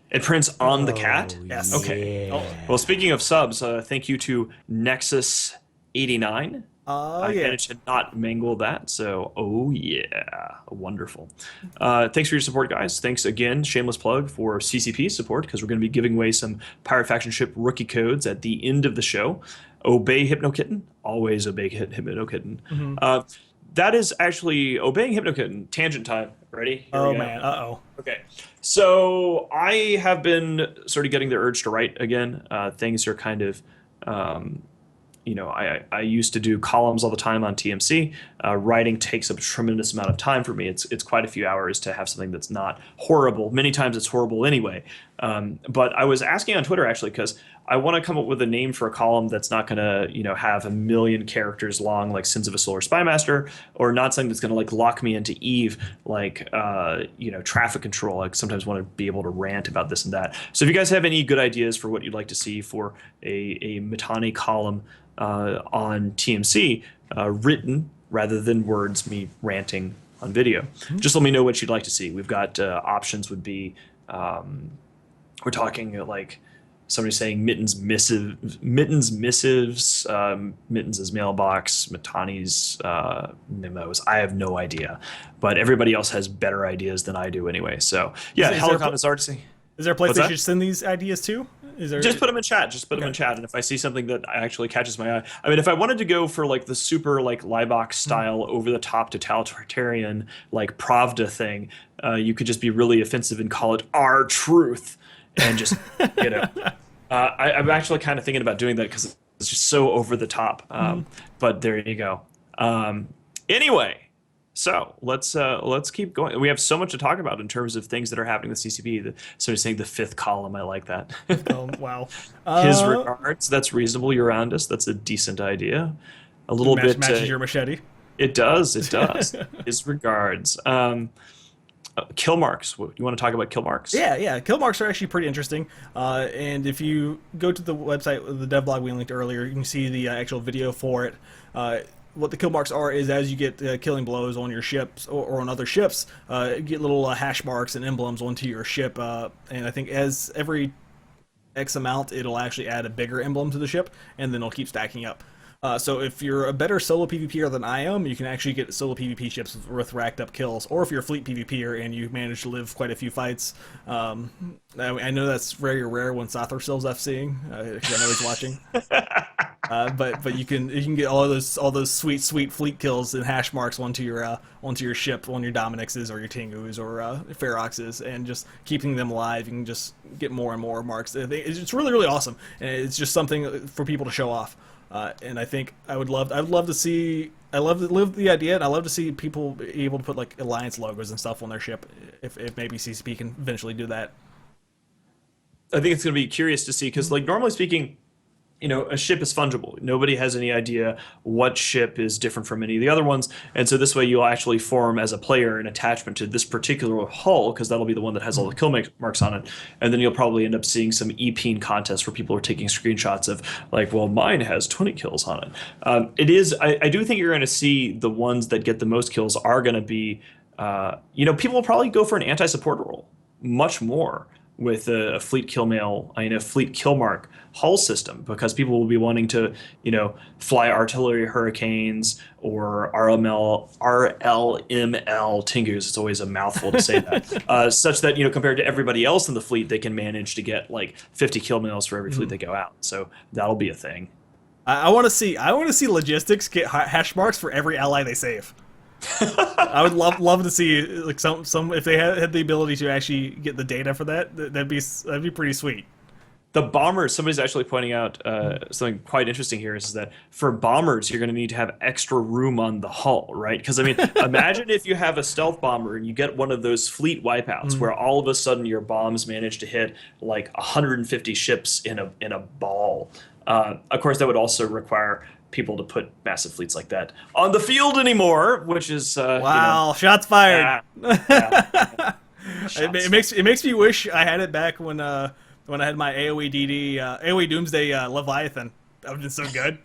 It prints on the cat? Yes. Okay. Oh. Well, speaking of subs, thank you to Nexus89. I managed to not mangle that, so oh yeah, wonderful. Thanks for your support, guys. Thanks again, shameless plug, for CCP support, because we're going to be giving away some Pirate Faction Ship rookie codes at the end of the show. Obey HypnoKitten, always obey HypnoKitten. That is actually obeying HypnoKitten. Tangent time. Ready? Here we go. Man, uh-oh. Okay, so I have been sort of getting the urge to write again. Things are kind of... I used to do columns all the time on TMC. Writing takes up a tremendous amount of time for me. It's quite a few hours to have something that's not horrible. Many times it's horrible anyway. But I was asking on Twitter, actually, because I want to come up with a name for a column that's not going to, have 1 million characters long, like Sins of a Solar Spymaster, or not something that's going to like lock me into Eve, like traffic control. I sometimes want to be able to rant about this and that. So if you guys have any good ideas for what you'd like to see for a Mittani column on TMC, written rather than words, me ranting on video, just let me know what you'd like to see. We've got options would be, we're talking like somebody saying Mittens missives, Mittens' mailbox, Mittani's memos. I have no idea, but everybody else has better ideas than I do anyway. So yeah, Helicon is artsy. Is there a place they should send these ideas to? Just put them in chat. Just put them in chat, and if I see something that actually catches my eye, I mean, if I wanted to go for like the super like Liebox style, over the top totalitarian like Pravda thing, you could just be really offensive and call it our truth, and just I'm actually kind of thinking about doing that because it's just so over the top. But there you go. Anyway. So let's keep going. We have so much to talk about in terms of things that are happening with CCP. Somebody's saying the 5th column. I like that. Wow. His regards. That's reasonable. You're around us. That's a decent idea. A little bit matches your machete. It does. It does. His regards. Kill marks. You want to talk about kill marks? Yeah. Kill marks are actually pretty interesting. And if you go to the website, the dev blog we linked earlier, you can see the actual video for it. What the kill marks are is as you get killing blows on your ships or on other ships, you get little hash marks and emblems onto your ship. And I think as every X amount, it'll actually add a bigger emblem to the ship, and then it'll keep stacking up. So if you're a better solo PvPer than I am, you can actually get solo PvP ships with racked up kills. Or if you're a fleet PvPer and you manage to live quite a few fights, I know that's very rare when Sothor Sills FCing, because I know he's watching. But you can get all those sweet fleet kills and hash marks onto your ship, on your Dominixes or your Tengus or Feroxes, and just keeping them alive. You can just get more and more marks. It's really awesome, and it's just something for people to show off. And I think I'd love to see. I love to live the idea, and I love to see people be able to put like Alliance logos and stuff on their ship. If maybe CCP can eventually do that. I think it's going to be curious to see because, like, normally speaking, a ship is fungible. Nobody has any idea what ship is different from any of the other ones. And so this way you'll actually form as a player an attachment to this particular hull because that'll be the one that has all the kill marks on it. And then you'll probably end up seeing some EPing contests where people are taking screenshots of like, well, mine has 20 kills on it. I do think you're going to see the ones that get the most kills are going to be, people will probably go for an anti-support role much more with a fleet kill mark hull system because people will be wanting to, fly artillery hurricanes or RLML Tengus. It's always a mouthful to say that. Such that, compared to everybody else in the fleet, they can manage to get like 50 kill mails for every fleet they go out. So that'll be a thing. I want to see logistics get hash marks for every ally they save. I would love to see like some if they had the ability to actually get the data for that'd be pretty sweet. The bombers, somebody's actually pointing out something quite interesting here is that for bombers, you're going to need to have extra room on the hull, right? Because, I mean, imagine if you have a stealth bomber and you get one of those fleet wipeouts where all of a sudden your bombs manage to hit like 150 ships in a ball. Of course, that would also require people to put massive fleets like that on the field anymore, which is... wow, shots fired! Yeah. It makes me wish I had it back when I had my AoE DD, AoE Doomsday Leviathan. That would have been so good.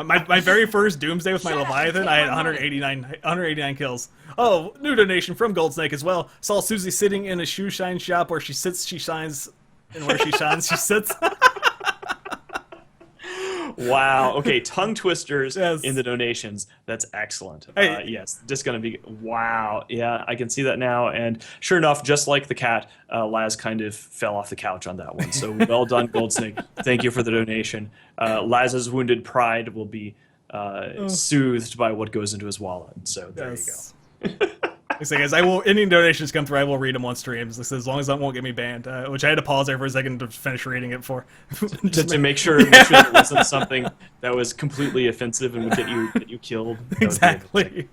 my very first Doomsday with my Leviathan, I had 189 kills. Oh, new donation from Goldsnake as well. Saw Susie sitting in a shoe shine shop where she sits, she shines, and where she shines, she sits. Wow. Okay, tongue twisters Yes. in the donations. That's excellent. Hey. Yes, just going to be... Wow. Yeah, I can see that now. And sure enough, just like the cat, Laz kind of fell off the couch on that one. So well done, Goldsnake. Thank you for the donation. Laz's wounded pride will be soothed by what goes into his wallet. So there you go. So guys, I will. Any donations come through, I will read them on streams. As long as that won't get me banned, which I had to pause there for a second to finish reading it for. Just to make sure it wasn't something that was completely offensive and would get you killed. Exactly.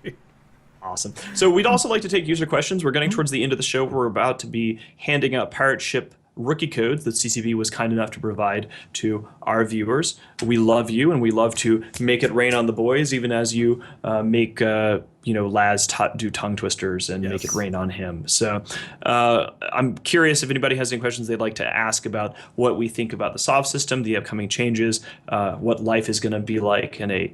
Awesome. So we'd also like to take user questions. We're getting towards the end of the show. We're about to be handing out pirate ship rookie codes that CCB was kind enough to provide to our viewers. We love you, and we love to make it rain on the boys, even as you make Laz do tongue twisters and make it rain on him. So I'm curious if anybody has any questions they'd like to ask about what we think about the SOV system, the upcoming changes, what life is going to be like in a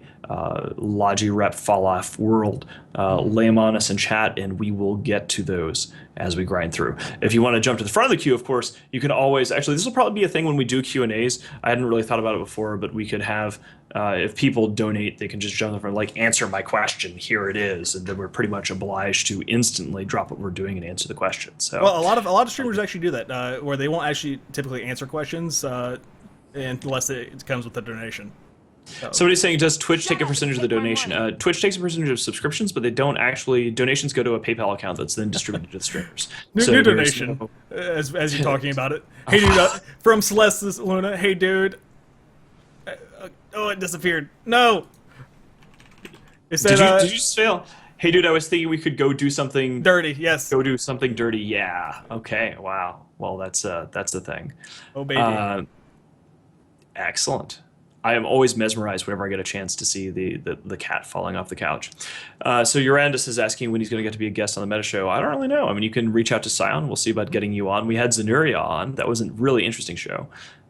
Logi Rep fall-off world. Lay them on us in chat, and we will get to those as we grind through. If you want to jump to the front of the queue, of course, you can always... Actually, this will probably be a thing when we do Q&As. I hadn't really thought about it before, but we could have... if people donate, they can just jump in the front, like, answer my question, here it is, and then we're pretty much obliged to instantly drop what we're doing and answer the question. So, well, a lot of streamers actually do that, where they won't actually typically answer questions unless it comes with a donation. So. Somebody's saying, does Twitch take a percentage of the donation? Twitch takes a percentage of subscriptions, but they don't actually... Donations go to a PayPal account that's then distributed to the streamers. New donation, as you're talking about it. Hey, dude, from Celeste Luna, hey, dude. Oh, it disappeared. No! It said, did you just fail? Hey, dude, I was thinking we could go do something... Dirty, yes. Go do something dirty, yeah. Okay, wow. Well, that's the thing. Oh, baby. Excellent. I am always mesmerized whenever I get a chance to see the cat falling off the couch. So Urandus is asking when he's going to get to be a guest on the Meta Show. I don't really know. I mean, you can reach out to Scion. We'll see about getting you on. We had Zenuria on. That was a really interesting show.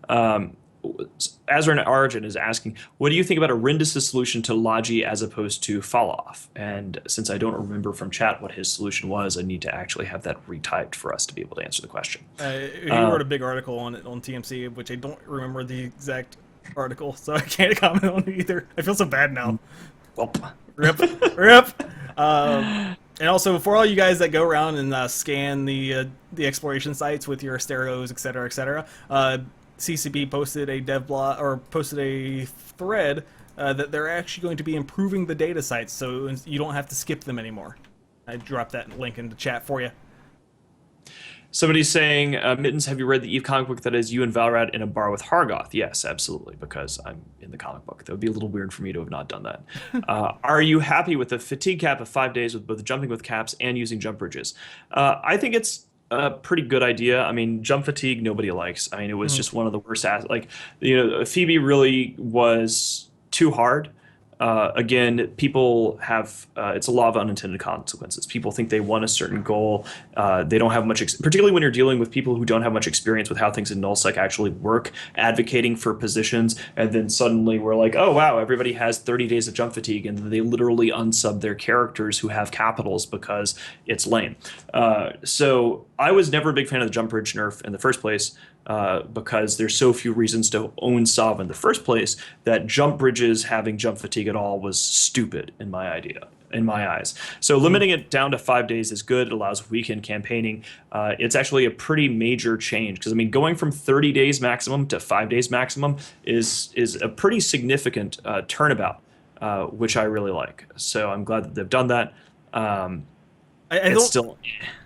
Azure and Origin is asking, what do you think about Arindus' solution to Logi as opposed to Falloff? And since I don't remember from chat what his solution was, I need to actually have that retyped for us to be able to answer the question. He wrote a big article on it on TMC, which I don't remember the exact article, so I can't comment on it either. I feel so bad now. Well, Rip. And also, for all you guys that go around and scan the exploration sites with your stereos, etc., CCB posted a devblog or posted a thread that they're actually going to be improving the data sites, so you don't have to skip them anymore. I dropped that link in the chat for you. Somebody's saying, Mittens, have you read the Eve comic book that is you and Valrad in a bar with Hargoth? Yes, absolutely, because I'm in the comic book. That would be a little weird for me to have not done that. Are you happy with the fatigue cap of 5 days with both jumping with caps and using jump bridges? I think it's a pretty good idea. I mean, jump fatigue, nobody likes. I mean, it was just one of the worst. Phoebe really was too hard. Again, people have, it's a law of unintended consequences. People think they want a certain goal. They don't have much, particularly when you're dealing with people who don't have much experience with how things in nullsec actually work, advocating for positions, and then suddenly we're like, oh, wow, everybody has 30 days of jump fatigue, and they literally unsub their characters who have capitals because it's lame. So I was never a big fan of the jump bridge nerf in the first place. Because there's so few reasons to own SOV in the first place that jump bridges having jump fatigue at all was stupid in my idea. in my eyes. So limiting it down to 5 days is good. It allows weekend campaigning. It's actually a pretty major change because I mean, going from 30 days maximum to 5 days maximum is a pretty significant turnabout, which I really like. So I'm glad that they've done that. I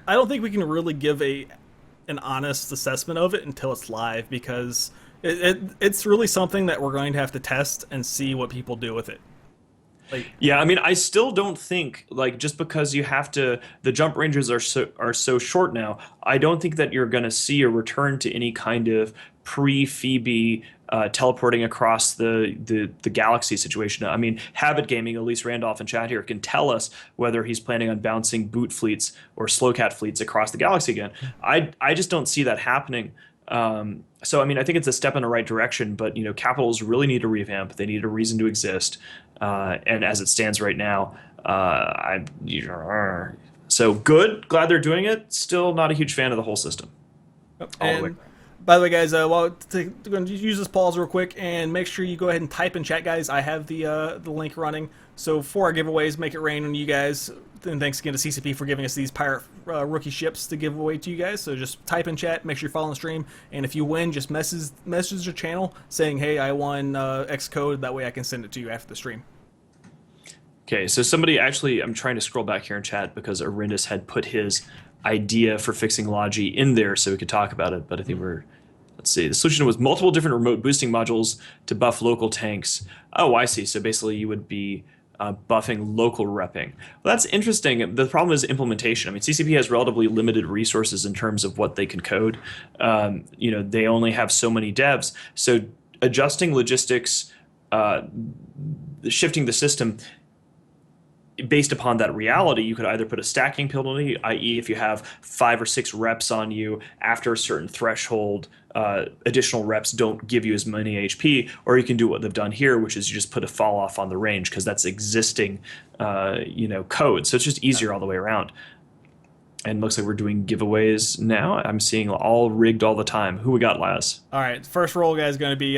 don't think we can really give an honest assessment of it until it's live because it's really something that we're going to have to test and see what people do with it. Yeah, I mean, I still don't think like just because you have to, the jump ranges are so short now. I don't think that you're going to see a return to any kind of pre-Phoebe teleporting across the galaxy situation. I mean, Habit Gaming, Elise Randolph in chat here, can tell us whether he's planning on bouncing boot fleets or slowcat fleets across the galaxy again. I just don't see that happening. So I mean, I think it's a step in the right direction, but you know, capitals really need a revamp. They need a reason to exist. And as it stands right now, so good. Glad they're doing it. Still not a huge fan of the whole system. And by the way, guys, we're going to use this pause real quick and make sure you go ahead and type in chat, guys. I have the link running. So for our giveaways, make it rain on you guys. And thanks again to CCP for giving us these pirate rookie ships to give away to you guys. So just type in chat, make sure you're following the stream, and if you win, just message the channel saying, "Hey, I won X code." That way, I can send it to you after the stream. Okay, so somebody actually, I'm trying to scroll back here in chat because Arindus had put his idea for fixing Logi in there so we could talk about it, but I think let's see, the solution was multiple different remote boosting modules to buff local tanks. Oh, I see. So basically you would be buffing local repping. Well, that's interesting. The problem is implementation. I mean, CCP has relatively limited resources in terms of what they can code. You know, they only have so many devs. So adjusting logistics, shifting the system based upon that reality, you could either put a stacking penalty, i.e. if you have 5 or 6 reps on you after a certain threshold, additional reps don't give you as many HP, or you can do what they've done here, which is you just put a fall off on the range because that's existing you know, code. So it's just easier all the way around. And looks like we're doing giveaways now. I'm seeing all rigged all the time. Who we got, Laz? All right, first roll, guys, is going to be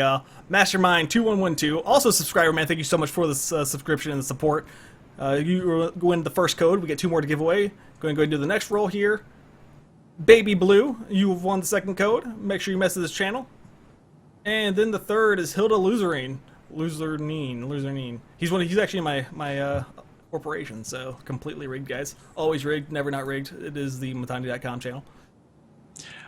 Mastermind2112. Also, subscriber, man. Thank you so much for this subscription and the support. You win the first code. We get 2 more to give away. Going to go into the next roll here. Baby Blue, you've won the second code. Make sure you message this channel. And then the third is Hilda Luzernine. He's actually my corporation, so completely rigged, guys. Always rigged, never not rigged. It is the Mittani.com channel.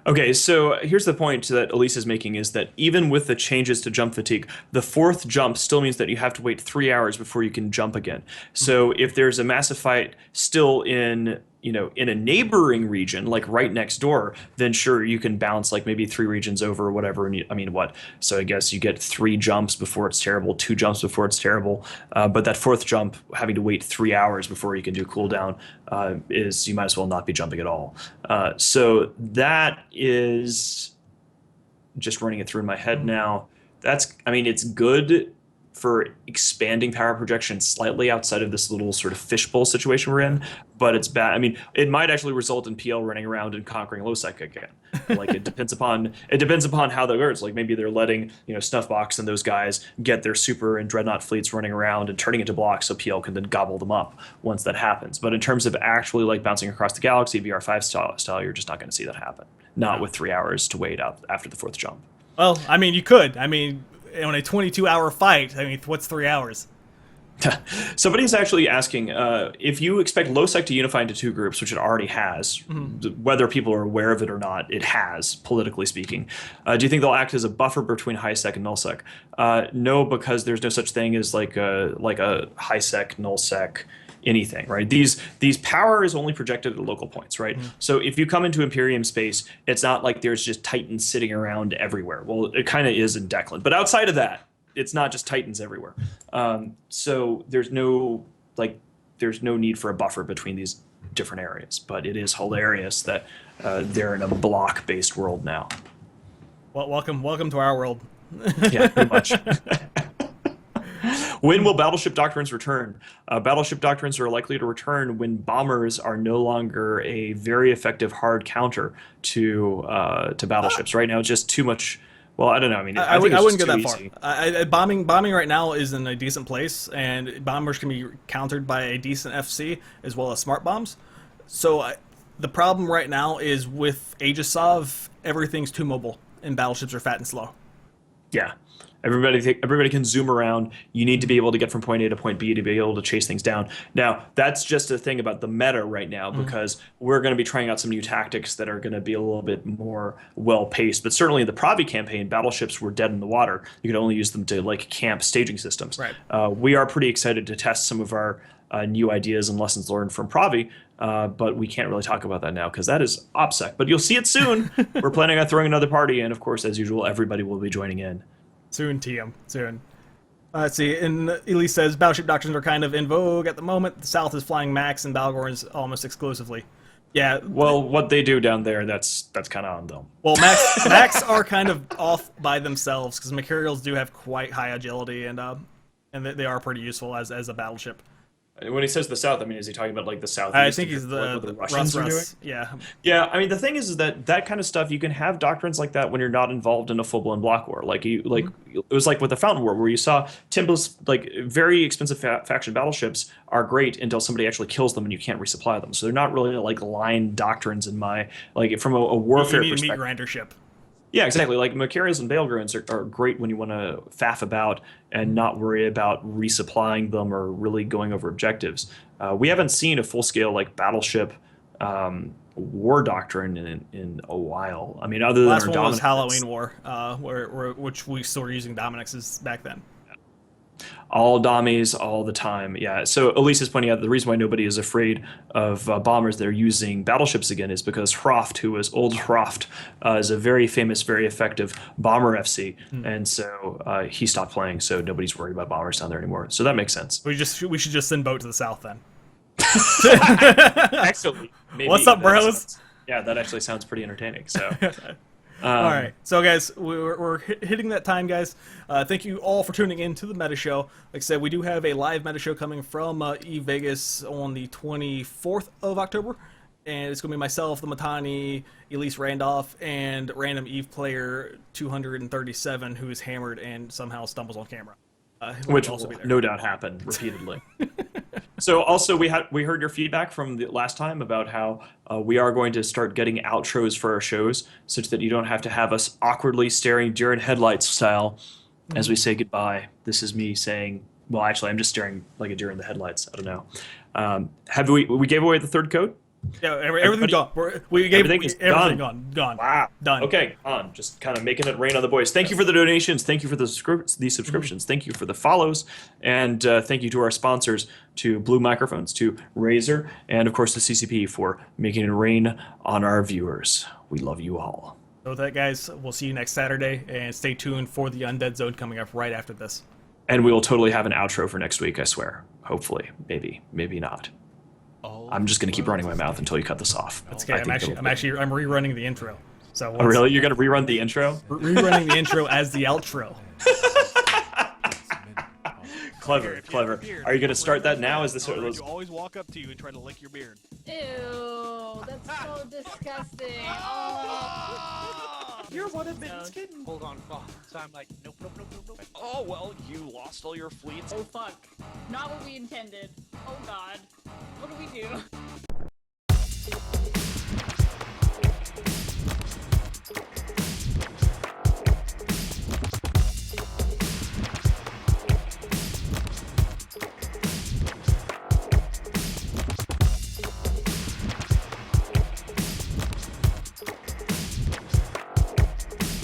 Okay, so here's the point that Elise is making is that even with the changes to jump fatigue, the 4th jump still means that you have to wait 3 hours before you can jump again. So if there's a massive fight still in, you know, in a neighboring region, like right next door, then sure, you can bounce like maybe 3 regions over or whatever. And I mean, what? So I guess you get 3 jumps before it's terrible, 2 jumps before it's terrible. But that 4th jump, having to wait 3 hours before you can do cooldown, is you might as well not be jumping at all. So that is just running it through in my head now. I mean, it's good for expanding power projection slightly outside of this little sort of fishbowl situation we're in, but it's bad. I mean, it might actually result in PL running around and conquering Losec again. Like it depends upon how that works. Like maybe they're letting, you know, Snuffbox and those guys get their super and dreadnought fleets running around and turning into blocks so PL can then gobble them up once that happens. But in terms of actually like bouncing across the galaxy VR5 style, you're just not going to see that happen. Not with 3 hours to wait out after the 4th jump. Well, I mean, you could. I mean, on a 22-hour fight, I mean, what's 3 hours? Somebody's actually asking if you expect Losec to unify into 2 groups, which it already has, whether people are aware of it or not, it has, politically speaking. Do you think they'll act as a buffer between high-sec and null-sec? No, because there's no such thing as like a high-sec, null-sec, anything, right? These power is only projected at local points, right? So if you come into Imperium space, it's not like there's just Titans sitting around everywhere. Well, it kind of is in Declan, but outside of that, it's not just Titans everywhere. So there's no need for a buffer between these different areas, but it is hilarious that they're in a block-based world now. Well, welcome to our world. Yeah, pretty much. When will battleship doctrines return? Battleship doctrines are likely to return when bombers are no longer a very effective hard counter to battleships. Right now, it's just too much Well, I don't know. I mean, I think it's wouldn't just go that too far. easy. Bombing right now is in a decent place, and bombers can be countered by a decent FC as well as smart bombs. So the problem right now is with Aegisov, everything's too mobile, and battleships are fat and slow. Yeah. Everybody can zoom around. You need to be able to get from point A to point B to be able to chase things down. Now, that's just a thing about the meta right now, because we're going to be trying out some new tactics that are going to be a little bit more well-paced. But certainly in the Pravi campaign, battleships were dead in the water. You could only use them to like camp staging systems. Right. We are pretty excited to test some of our new ideas and lessons learned from Pravi, but we can't really talk about that now because that is OPSEC. But you'll see it soon. We're planning on throwing another party, and of course, as usual, everybody will be joining in. Soon, TM. Soon. Let's see. And Elise says battleship doctrines are kind of in vogue at the moment. The South is flying Max and Balgorns almost exclusively. Yeah. Well, what they do down there, that's kind of on them. Well, Max are kind of off by themselves because Mercurials do have quite high agility and they are pretty useful as a battleship. When he says the South, I mean, is he talking about like the Southeast? I think he's like the Russians are doing? Russ. Yeah. Yeah, I mean, the thing is that kind of stuff, you can have doctrines like that when you're not involved in a full-blown block war. Like it was like with the Fountain War, where you saw Timble's like very expensive faction battleships are great until somebody actually kills them and you can't resupply them. So they're not really like line doctrines in my like from a warfare You need perspective. a meat grinder ship. Yeah, exactly. Like Mercurials and Bailgrunts are great when you want to faff about and not worry about resupplying them or really going over objectives. We haven't seen a full-scale like battleship war doctrine in a while. I mean, other than Last our one was Dominix, Halloween War, which we still were using Dominixes back then. all dummies all the time. Yeah. So Elise is pointing out the reason why nobody is afraid of bombers that are using battleships again is because Hroft, who was old Hroft, is a very famous, very effective bomber FC, and so he stopped playing. So nobody's worried about bombers down there anymore. So that makes sense. We should just send boat to the south then. Actually, maybe What's up, that bros? sounds- yeah, that actually sounds pretty entertaining. So. All right, so guys, we're hitting that time, guys. Thank you all for tuning in to the Meta Show. Like I said, we do have a live Meta Show coming from Eve Vegas on the 24th of October, and it's going to be myself, the Mittani, Elise Randolph, and random Eve player 237 who is hammered and somehow stumbles on camera. Which will no doubt happen repeatedly. So also we heard your feedback from the last time about how we are going to start getting outros for our shows such that you don't have to have us awkwardly staring deer in headlights style as we say goodbye. This is me saying, well, actually, I'm just staring like a deer in the headlights. I don't know. Have we gave away the third code? Yeah, everything's gone. Everything's gone. Wow. Done. Okay, on. Just kind of making it rain on the boys. Thank you for the donations. Thank you for the subscriptions. Thank you for the follows. And thank you to our sponsors, to Blue Microphones, to Razer, and of course the CCP for making it rain on our viewers. We love you all. So with that, guys, we'll see you next Saturday, and stay tuned for the Undead Zone coming up right after this. And we will totally have an outro for next week, I swear. Hopefully. Maybe not. I'm just going to keep running my mouth until you cut this off. That's okay. I'm rerunning the intro. So oh, really? You're going to rerun the intro? Rerunning the intro as the outro. Clever. Are you going to start that now? Is this sort of You always walk up to you and try to lick your beard. Ew, that's so disgusting. Oh. You're one of Mitten's kittens. Hold on. Oh, so I'm like, nope. Oh, well, you lost all your fleets. Oh fuck. Not what we intended. Oh god. What do we do?